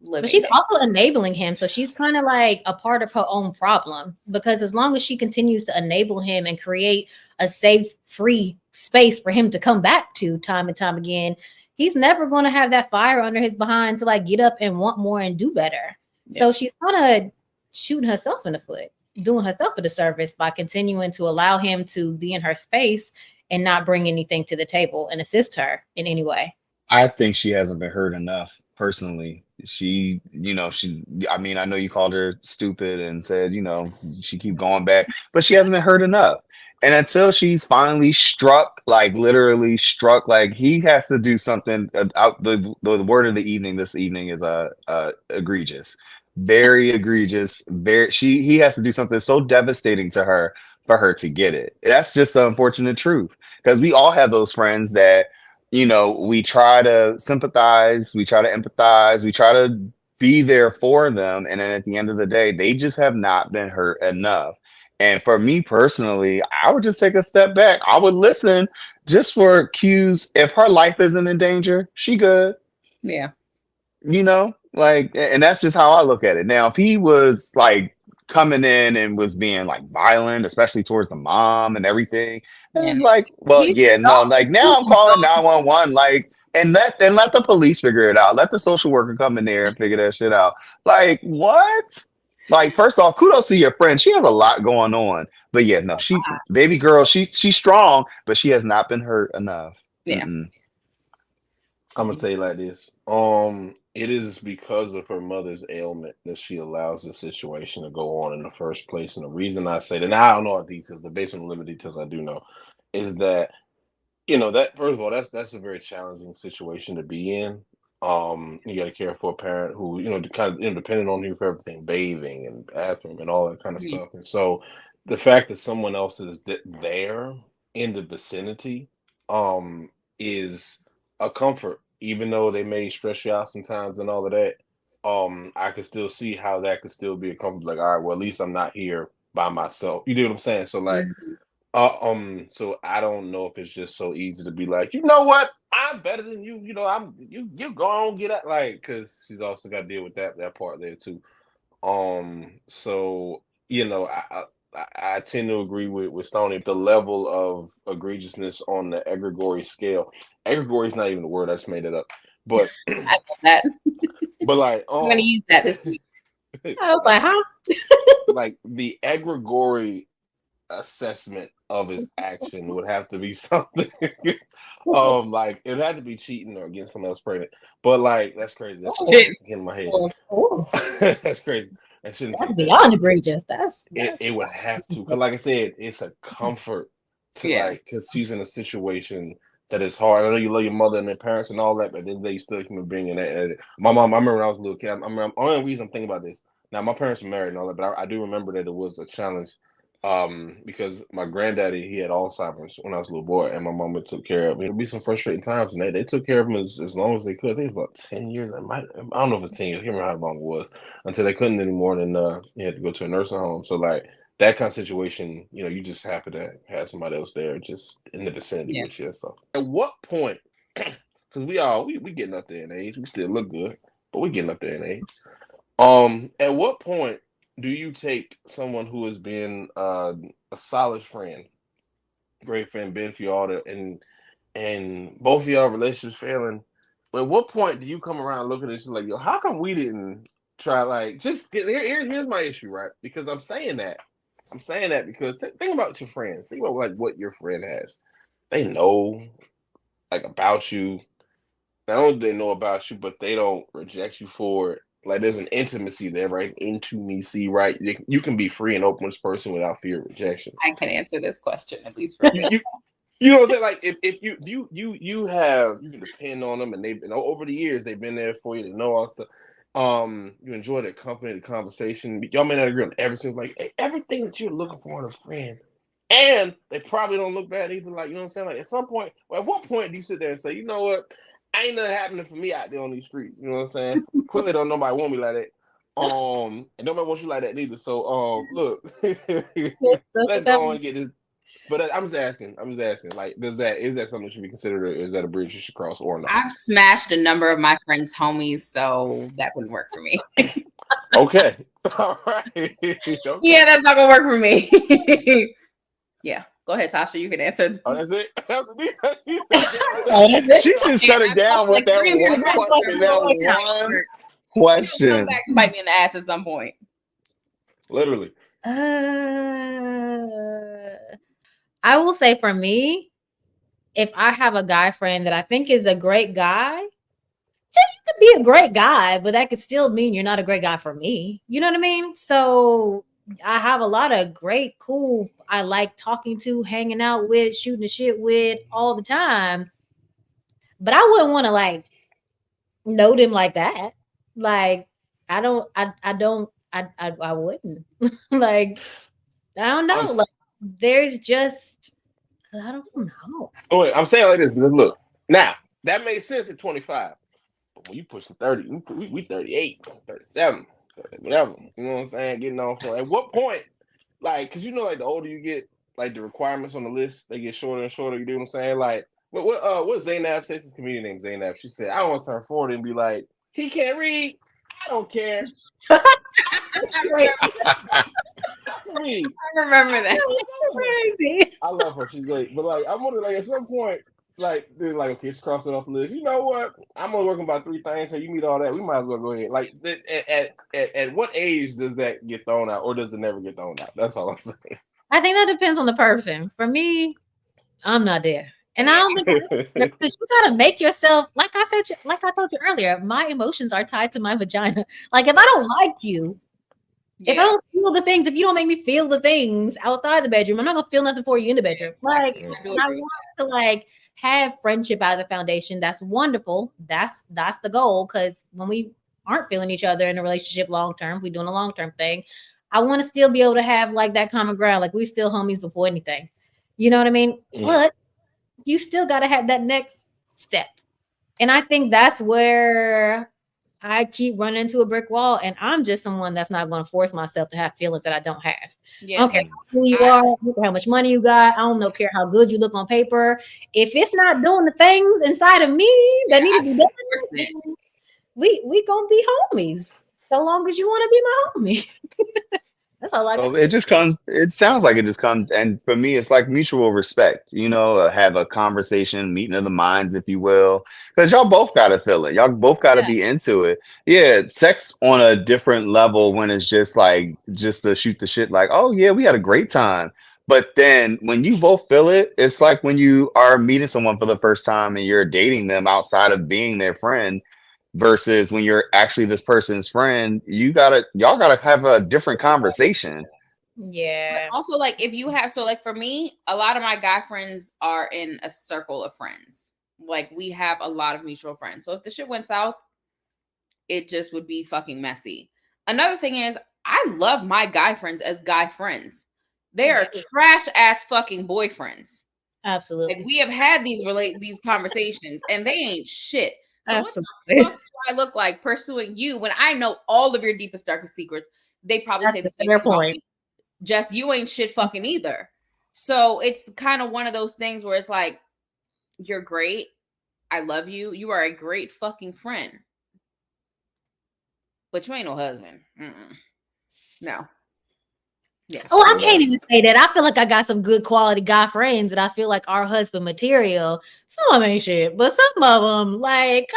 living. But she's also enabling him. So she's kind of like a part of her own problem, because as long as she continues to enable him and create a safe, free space for him to come back to time and time again, he's never going to have that fire under his behind to like get up and want more and do better. Yeah. So she's kind of shooting herself in the foot, doing herself a disservice by continuing to allow him to be in her space and not bring anything to the table and assist her in any way. I think she hasn't been heard enough, personally. I mean, I know you called her stupid and said, she keep going back, but she hasn't been heard enough. And until she's finally struck, like literally struck, like he has to do something. The word of the evening this evening is egregious, very egregious. He has to do something so devastating to her for her to get it. That's just the unfortunate truth, because we all have those friends that, we try to sympathize, we try to empathize, we try to be there for them. And then at the end of the day, they just have not been hurt enough. And for me personally, I would just take a step back. I would listen just for cues. If her life isn't in danger, she good. Yeah. And that's just how I look at it. Now, if he was like coming in and was being like violent, especially towards the mom and everything, and like, well, yeah, no, like now I'm calling 911, like, and let the police figure it out. Let the social worker come in there and figure that shit out. Like, what? Like, first off, kudos to your friend. She has a lot going on. But yeah, no, baby girl, she's strong, but she has not been hurt enough. Yeah. Mm-mm. I'm gonna tell you like this. It is because of her mother's ailment that she allows the situation to go on in the first place. And the reason I say that, and I don't know all the details, but based on the limited details I do know, is that that first of all, that's a very challenging situation to be in. You got to care for a parent who kind of depending on you for everything, bathing and bathroom and all that kind of Mhm. stuff. And so the fact that someone else is there in the vicinity, is a comfort, even though they may stress you out sometimes and all of that. I could still see how that could still be a comfort. Like, all right, well, at least I'm not here by myself. You know what I'm saying? So like. Mhm. So I don't know if it's just so easy to be like, you know what, I'm better than you. You go on get it, like, because she's also got to deal with that part there too. So I tend to agree with Stonie. The level of egregiousness on the egregory scale. Egregory is not even the word. I just made it up. But I love that. but like I'm gonna use that this week. I was like, huh? like the egregory assessment of his action would have to be something like it had to be cheating or getting someone else pregnant. But like that's crazy. That's Shit. in my head. Oh, That's crazy. I shouldn't that's take that. beyond egregious. That's It would have to. 'Cause like I said, it's a comfort to Yeah. like because she's in a situation that is hard. I know you love your mother and their parents and all that, but then they still a human being. And my mom, I remember when I was a little kid. I remember, only reason I'm thinking about this now, my parents were married and all that, but I do remember that it was a challenge. Because my granddaddy, he had Alzheimer's when I was a little boy, and my mama took care of him. It'd be some frustrating times, and they took care of him as long as they could. I think it was about 10 years. I don't know if it's 10 years. I can't remember how long it was until they couldn't anymore, and he had to go to a nursing home. So like that kind of situation, you just happen to have somebody else there, just in the vicinity with you. So at what point? Because we getting up there in age, we still look good, but we getting up there in age. At what point do you take someone who has been a solid friend, great friend, been for y'all, and both of y'all relationships failing? At what point do you come around looking at you like, yo, how come we didn't try? Like, just here's my issue, right? Because I'm saying that because think about your friends. Think about like what your friend has. They know like about you. Not only do they know about you, but they don't reject you for it. Like there's an intimacy there, right? Intimacy, right? You can be free and open with this person without fear of rejection. I can answer this question at least for me. You know what I'm saying? Like if you can depend on them, and they've been over the years they've been there for you. They know all stuff. You enjoy their company, the conversation. Y'all may not agree on everything, like everything that you're looking for in a friend. And they probably don't look bad either. Like, you know what I'm saying? Like at some point, at what point do you sit there and say, you know what? Ain't nothing happening for me out there on these streets. You know what I'm saying? Clearly don't nobody want me like that. And nobody wants you like that neither. So look, let's go on and get this. But I'm just asking. Like, is that something that should be considered, or is that a bridge you should cross, or not? I've smashed a number of my friends' homies, so that wouldn't work for me. Okay. All right. Okay. Yeah, that's not gonna work for me. Yeah. Go ahead, Tasha. You can answer. Oh, that's it. She should shut it down with that one question. That one question. Come back and bite me in the ass at some point. Literally. I will say for me, if I have a guy friend that I think is a great guy, just you could be a great guy, but that could still mean you're not a great guy for me. You know what I mean? So I have a lot of great, cool, I like talking to, hanging out with, shooting the shit with all the time. But I wouldn't want to like know them like that. Like I wouldn't. Like I don't know. Like there's just I don't know. Oh wait, I'm saying like this. Look, now that makes sense at 25. But when you push the 30, we 38, 37, whatever. You know what I'm saying? Getting on for at what point? Like, cause like the older you get, like the requirements on the list, they get shorter and shorter. You know what I'm saying? Like, what Zaynab said, this comedian named Zaynab, she said, I don't want to turn 40 and be like, he can't read. I don't care. I remember that. Crazy. I love her. She's great. But like, I'm wondering, like, at some point, like okay, let's cross it off the list. You know what? I'm only working about 3 things, so you meet all that. We might as well go ahead. Like at what age does that get thrown out, or does it never get thrown out? That's all I'm saying. I think that depends on the person. For me, I'm not there. And I don't think because you gotta make yourself, like I said, like I told you earlier, my emotions are tied to my vagina. Like if I don't like you, if I don't feel the things, if you don't make me feel the things outside the bedroom, I'm not gonna feel nothing for you in the bedroom. Like I want to like have friendship as a foundation. That's wonderful. That's the goal. Because when we aren't feeling each other in a relationship long term, we doing a long term thing. I want to still be able to have like that common ground. Like we still homies before anything. You know what I mean? But you still got to have that next step. And I think that's where I keep running into a brick wall. And I'm just someone that's not going to force myself to have feelings that I don't have. Yeah. Okay, who you are, how much money you got. I don't care how good you look on paper. If it's not doing the things inside of me that need to be done, we gonna be homies. So long as you want to be my homie. That's all I got. So it just comes, it sounds like it just comes, and for me, it's like mutual respect, have a conversation, meeting of the minds, if you will, because y'all both got to feel it. Y'all both got to be into it. Yeah, sex on a different level when it's just like, just to shoot the shit, like, oh, yeah, we had a great time. But then when you both feel it, it's like when you are meeting someone for the first time and you're dating them outside of being their friend versus when you're actually this person's friend, y'all gotta have a different conversation. Yeah. But also, like, if you have, so like for me, a lot of my guy friends are in a circle of friends. Like we have a lot of mutual friends. So if the shit went south, it just would be fucking messy. Another thing is, I love my guy friends as guy friends. They are trash ass fucking boyfriends. Absolutely. Like we have had these conversations and they ain't shit. So Absolutely. what the fuck do I look like pursuing you when I know all of your deepest, darkest secrets? They probably say the same thing about me. Just you ain't shit fucking either. So it's kind of one of those things where it's like, you're great. I love you. You are a great fucking friend. But you ain't no husband. No. Yes. Oh, I can't even say that. I feel like I got some good quality guy friends that I feel like are husband material. Some of them ain't shit, but some of them, like,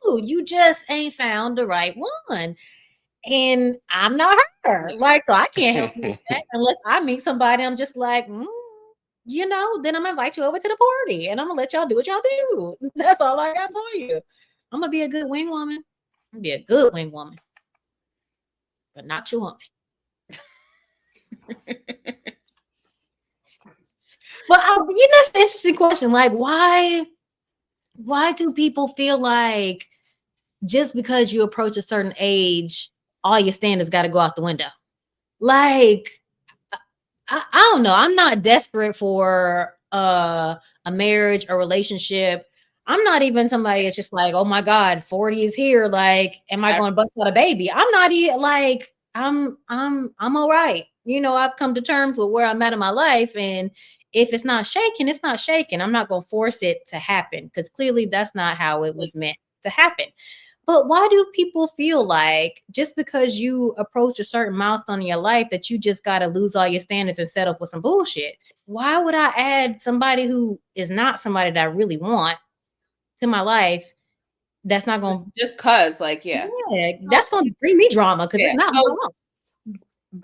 oh, you just ain't found the right one. And I'm not her. Like, so I can't help you with that unless I meet somebody. I'm just like, then I'm gonna invite you over to the party and I'm gonna let y'all do what y'all do. That's all I got for you. I'm gonna be a good wing woman. I'm gonna be a good wing woman, but not your woman. But it's an interesting question. Like, why do people feel like just because you approach a certain age, all your standards got to go out the window? Like, I don't know. I'm not desperate for a marriage or relationship. I'm not even somebody that's just like, oh my God, 40 is here. Like, am I going to bust out a baby? I'm not even like, I'm all right. I've come to terms with where I'm at in my life. And if it's not shaking, it's not shaking. I'm not going to force it to happen because clearly that's not how it was meant to happen. But why do people feel like just because you approach a certain milestone in your life that you just got to lose all your standards and settle for some bullshit? Why would I add somebody who is not somebody that I really want to my life? That's not going to just cause that's going to bring me drama because it's not my fault.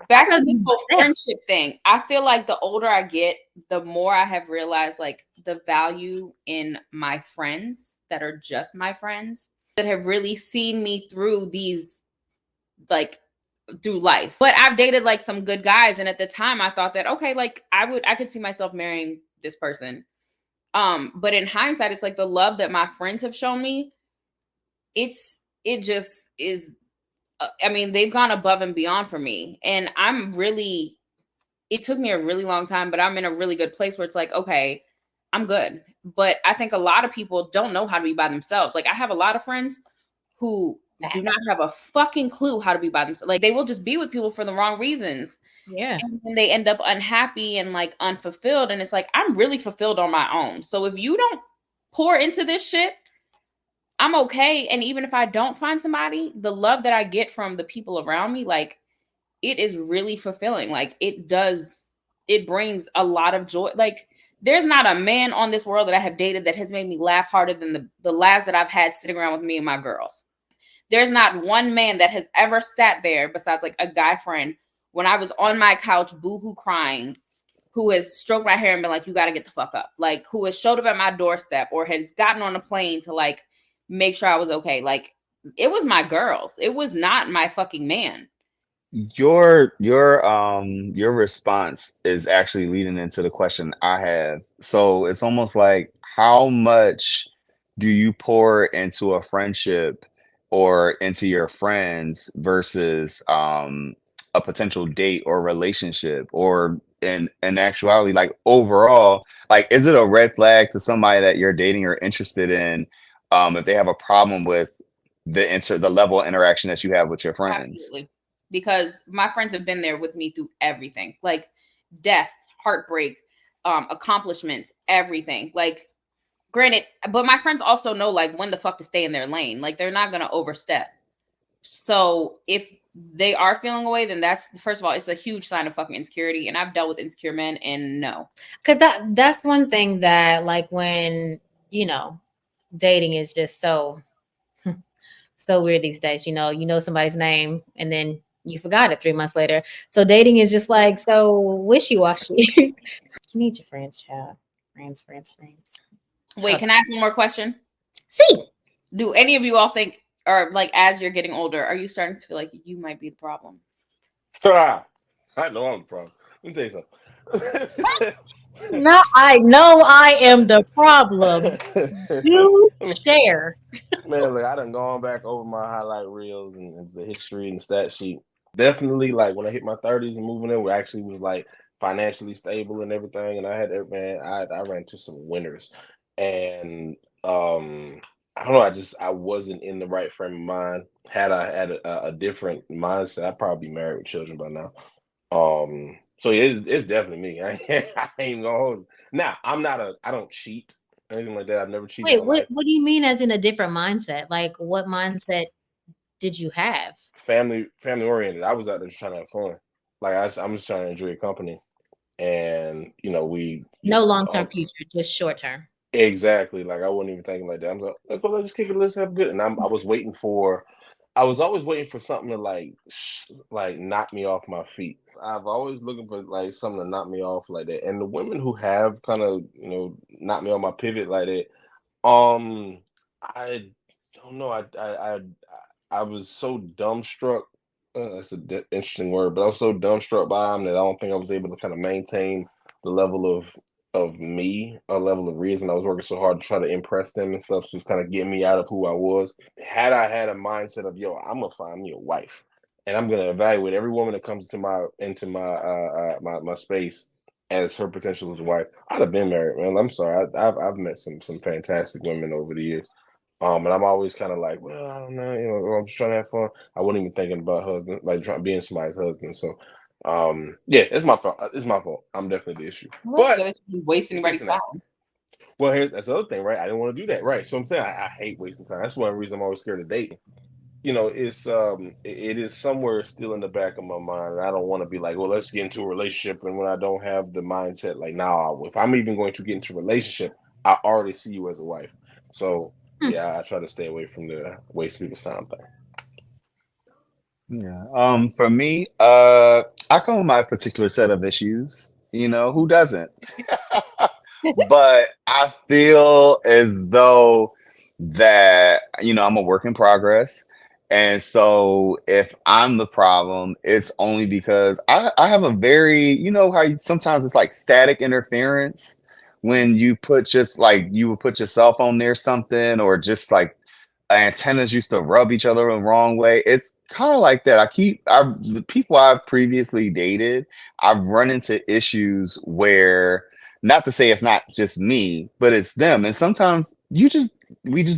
Back to this whole friendship thing. I feel like the older I get, the more I have realized like the value in my friends that are just my friends that have really seen me through these, like through life. But I've dated like some good guys. And at the time I thought that, okay, like I could see myself marrying this person. But in hindsight, it's like the love that my friends have shown me. It just is, I mean, they've gone above and beyond for me. And it took me a really long time, but I'm in a really good place where it's like, okay, I'm good. But I think a lot of people don't know how to be by themselves. Like I have a lot of friends who do not have a fucking clue how to be by themselves. Like they will just be with people for the wrong reasons. Yeah. And then they end up unhappy and like unfulfilled. And it's like, I'm really fulfilled on my own. So if you don't pour into this shit, I'm okay. And even if I don't find somebody, the love that I get from the people around me, like it is really fulfilling. Like it brings a lot of joy. Like there's not a man on this world that I have dated that has made me laugh harder than the laughs that I've had sitting around with me and my girls. There's not one man that has ever sat there, besides like a guy friend, when I was on my couch boohoo crying, who has stroked my hair and been like, you got to get the fuck up. Like, who has showed up at my doorstep or has gotten on a plane to like make sure I was okay. Like, it was my girls. It was not my fucking man. Your response is actually leading into the question I have. So it's almost like, how much do you pour into a friendship or into your friends versus a potential date or relationship, or in actuality, like overall, like, is it a red flag to somebody that you're dating or interested in if they have a problem with the level of interaction that you have with your friends? Absolutely. Because my friends have been there with me through everything, like death, heartbreak, accomplishments, everything. Like, granted, but my friends also know like when the fuck to stay in their lane. Like, they're not going to overstep. So if they are feeling away, then that's, first of all, it's a huge sign of fucking insecurity. And I've dealt with insecure men, and no. Because that's one thing that, like, when, you know, dating is just so weird these days. You know somebody's name and then you forgot it 3 months later. So dating is just like so wishy-washy. You need your friends, child. Friends. Wait, can I ask one more question? See, do any of you all think, or like, as you're getting older, are you starting to feel like you might be the problem? I know I'm the problem. Let me tell you something. no, I know I am the problem. You share. Man, look, I done gone back over my highlight reels and the history and the stat sheet. Definitely, like, when I hit my 30s and moving in, we actually was like financially stable and everything. And I had, man, I ran into some winners. And I don't know, I wasn't in the right frame of mind. Had I had a different mindset, I'd probably be married with children by now. So it's definitely me. I ain't gonna hold it. Now, I don't cheat or anything like that. I've never cheated. Wait, what do you mean as in a different mindset? Like, what mindset did you have? Family oriented. I was out there just trying to have fun. Like, I'm just trying to enjoy a company, and no long-term future, just short-term. Exactly. Like, I wasn't even thinking like that. I'm like, let's just kick it, let's have good. And I was always waiting for something to like knock me off my feet. I've always looking for like something to knock me off like that. And the women who have kind of knocked me on my pivot like that, I don't know. I was so dumbstruck. That's an interesting word, but I was so dumbstruck by them that I don't think I was able to kind of maintain the level of me, a level of reason. I was working so hard to try to impress them and stuff, so it's kind of getting me out of who I was. Had I had a mindset of, I'm gonna find me a wife, and I'm gonna evaluate every woman that comes into my space as her potential as a wife, I'd have been married, man. I'm sorry, I've met some fantastic women over the years. And I'm always kind of like, well, I don't know, I'm just trying to have fun. I wasn't even thinking about husband, like being somebody's husband. So, yeah, it's my fault. It's my fault. I'm definitely the issue. But you waste anybody's time. Well, that's the other thing, right? I didn't want to do that, right? So I'm saying I hate wasting time. That's one reason I'm always scared of dating. It's it is somewhere still in the back of my mind, and I don't want to be like, well, let's get into a relationship, and when I don't have the mindset, like, nah, if I'm even going to get into a relationship, I already see you as a wife. So yeah, I try to stay away from the waste people's time thing. Yeah. For me, I come with my particular set of issues. Who doesn't? But I feel as though that, I'm a work in progress. And so if I'm the problem, it's only because I have a very, how sometimes it's like static interference when you put you would put your cell phone near something, or just like antennas used to rub each other the wrong way. It's kind of like that. The people I've previously dated, I've run into issues where, not to say it's not just me, but it's them. And sometimes we just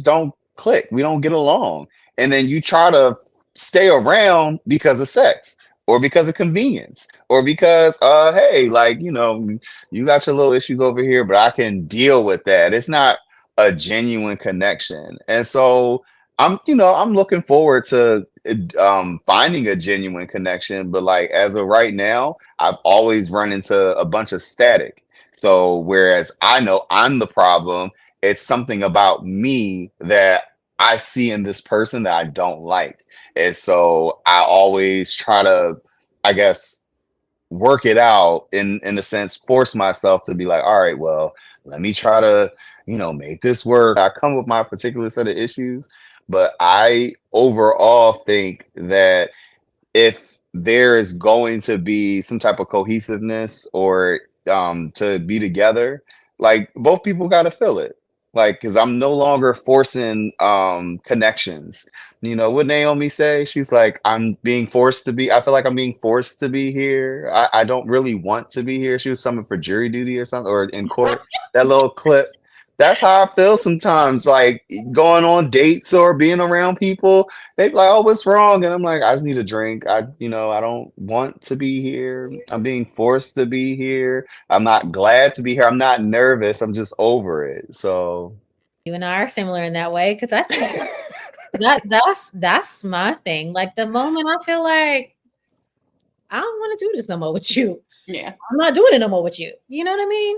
don't click. We don't get along. And then you try to stay around because of sex, or because of convenience, or because, hey, like, you got your little issues over here, but I can deal with that. It's not a genuine connection. And so I'm looking forward to finding a genuine connection. But like, as of right now, I've always run into a bunch of static. So whereas I know I'm the problem, it's something about me that I see in this person that I don't like. And so I always try to, I guess, work it out in a sense, force myself to be like, all right, well, let me try to, make this work. I come with my particular set of issues, but I overall think that if there is going to be some type of cohesiveness or to be together, like both people got to feel it. Like, because I'm no longer forcing connections. What Naomi say? She's like, I feel like I'm being forced to be here. I don't really want to be here. She was summoned for jury duty or something, or in court. That little clip. That's how I feel sometimes, like going on dates or being around people. They be like, "Oh, what's wrong?" And I'm like, "I just need a drink. I don't want to be here. I'm being forced to be here. I'm not glad to be here. I'm not nervous. I'm just over it." So You and I are similar in that way because I think that's my thing. Like the moment I feel like I don't want to do this no more with you. Yeah. I'm not doing it no more with you. You know what I mean?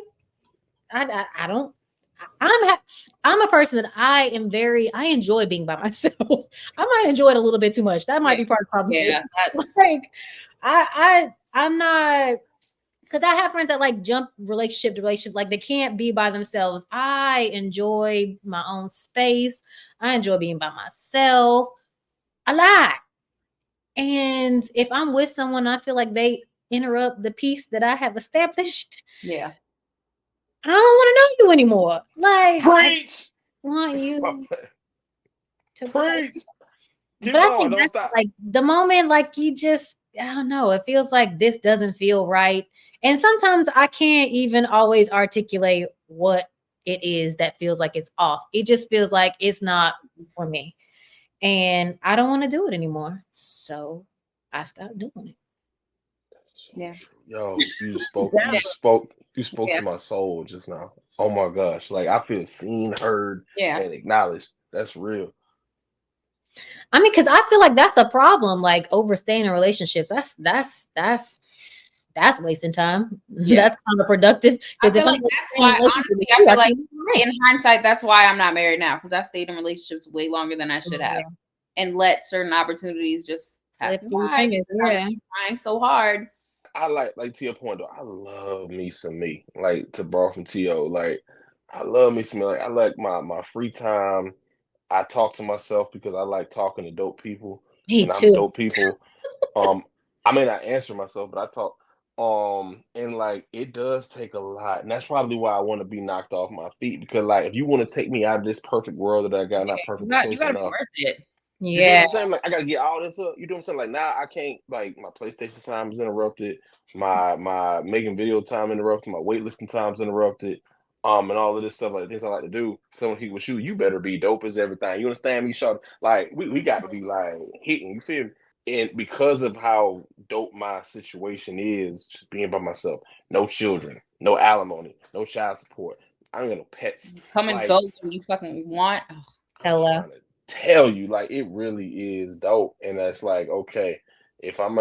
I don't. I'm a person that I enjoy being by myself. I might enjoy it a little bit too much. That might be part of the problem. Yeah, that's like I'm not, because I have friends that like jump relationship to relationship, like they can't be by themselves. I enjoy my own space. I enjoy being by myself a lot. And if I'm with someone, I feel like they interrupt the peace that I have established. yeah. I don't want to know you anymore. Like, Preach. I want you to Preach. Keep But I going. think Don't that's stop. like the moment, like you just, I don't know, it feels like this doesn't feel right. And sometimes I can't even always articulate what it is that feels like it's off. It just feels like it's not for me. And I don't want to do it anymore. So I stopped doing it. Yeah. Yo, you spoke Yeah. to my soul just now. Oh my gosh. Like I feel seen, heard, Yeah. and acknowledged. That's real. I mean, because I feel like that's a problem, like overstaying in relationships. That's wasting time. Yeah. That's counterproductive. I feel like that's why, honestly, I feel like in hindsight, that's why I'm not married now, because I stayed in relationships way longer than I should have, and let certain opportunities just pass me by. I was trying so hard. I like to your point though. I love me some me. Like to borrow from T.O. Like I love me some me. Like I like my free time. I talk to myself because I like talking to dope people. Me and too. I'm dope people. I may not answer myself, but I talk. And like it does take a lot, and that's probably why I want to be knocked off my feet. Because like if you want to take me out of this perfect world that I got, not perfect, you gotta be worth it. You know what I'm saying? Like I gotta get all this up. You know what I'm saying? Like now I can't. Like my PlayStation time is interrupted. My making video time interrupted. My weightlifting time's interrupted. And all of this stuff, like things I like to do. Someone he with you better be dope as everything. You understand me, Sean? Like we got to be like hitting. You feel me? And because of how dope my situation is, just being by myself, no children, no alimony, no child support. I ain't got no pets. Come and go when you fucking want. Oh, hello. Tell you, like it really is dope, and that's like okay. If I'm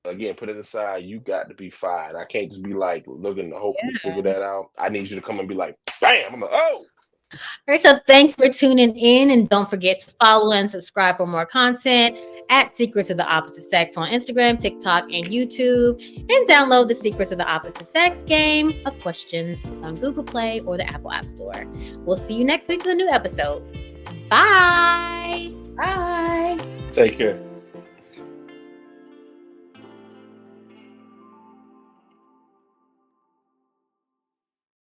again put it aside, you got to be fine. I can't just be like looking to hope you figure that out. I need you to come and be like, bam. I'm like, oh. All right, so thanks for tuning in, and don't forget to follow and subscribe for more content at Secrets of the Opposite Sex on Instagram, TikTok, and YouTube, and download the Secrets of the Opposite Sex game of questions on Google Play or the Apple App Store. We'll see you next week with a new episode. Bye. Bye. Take care.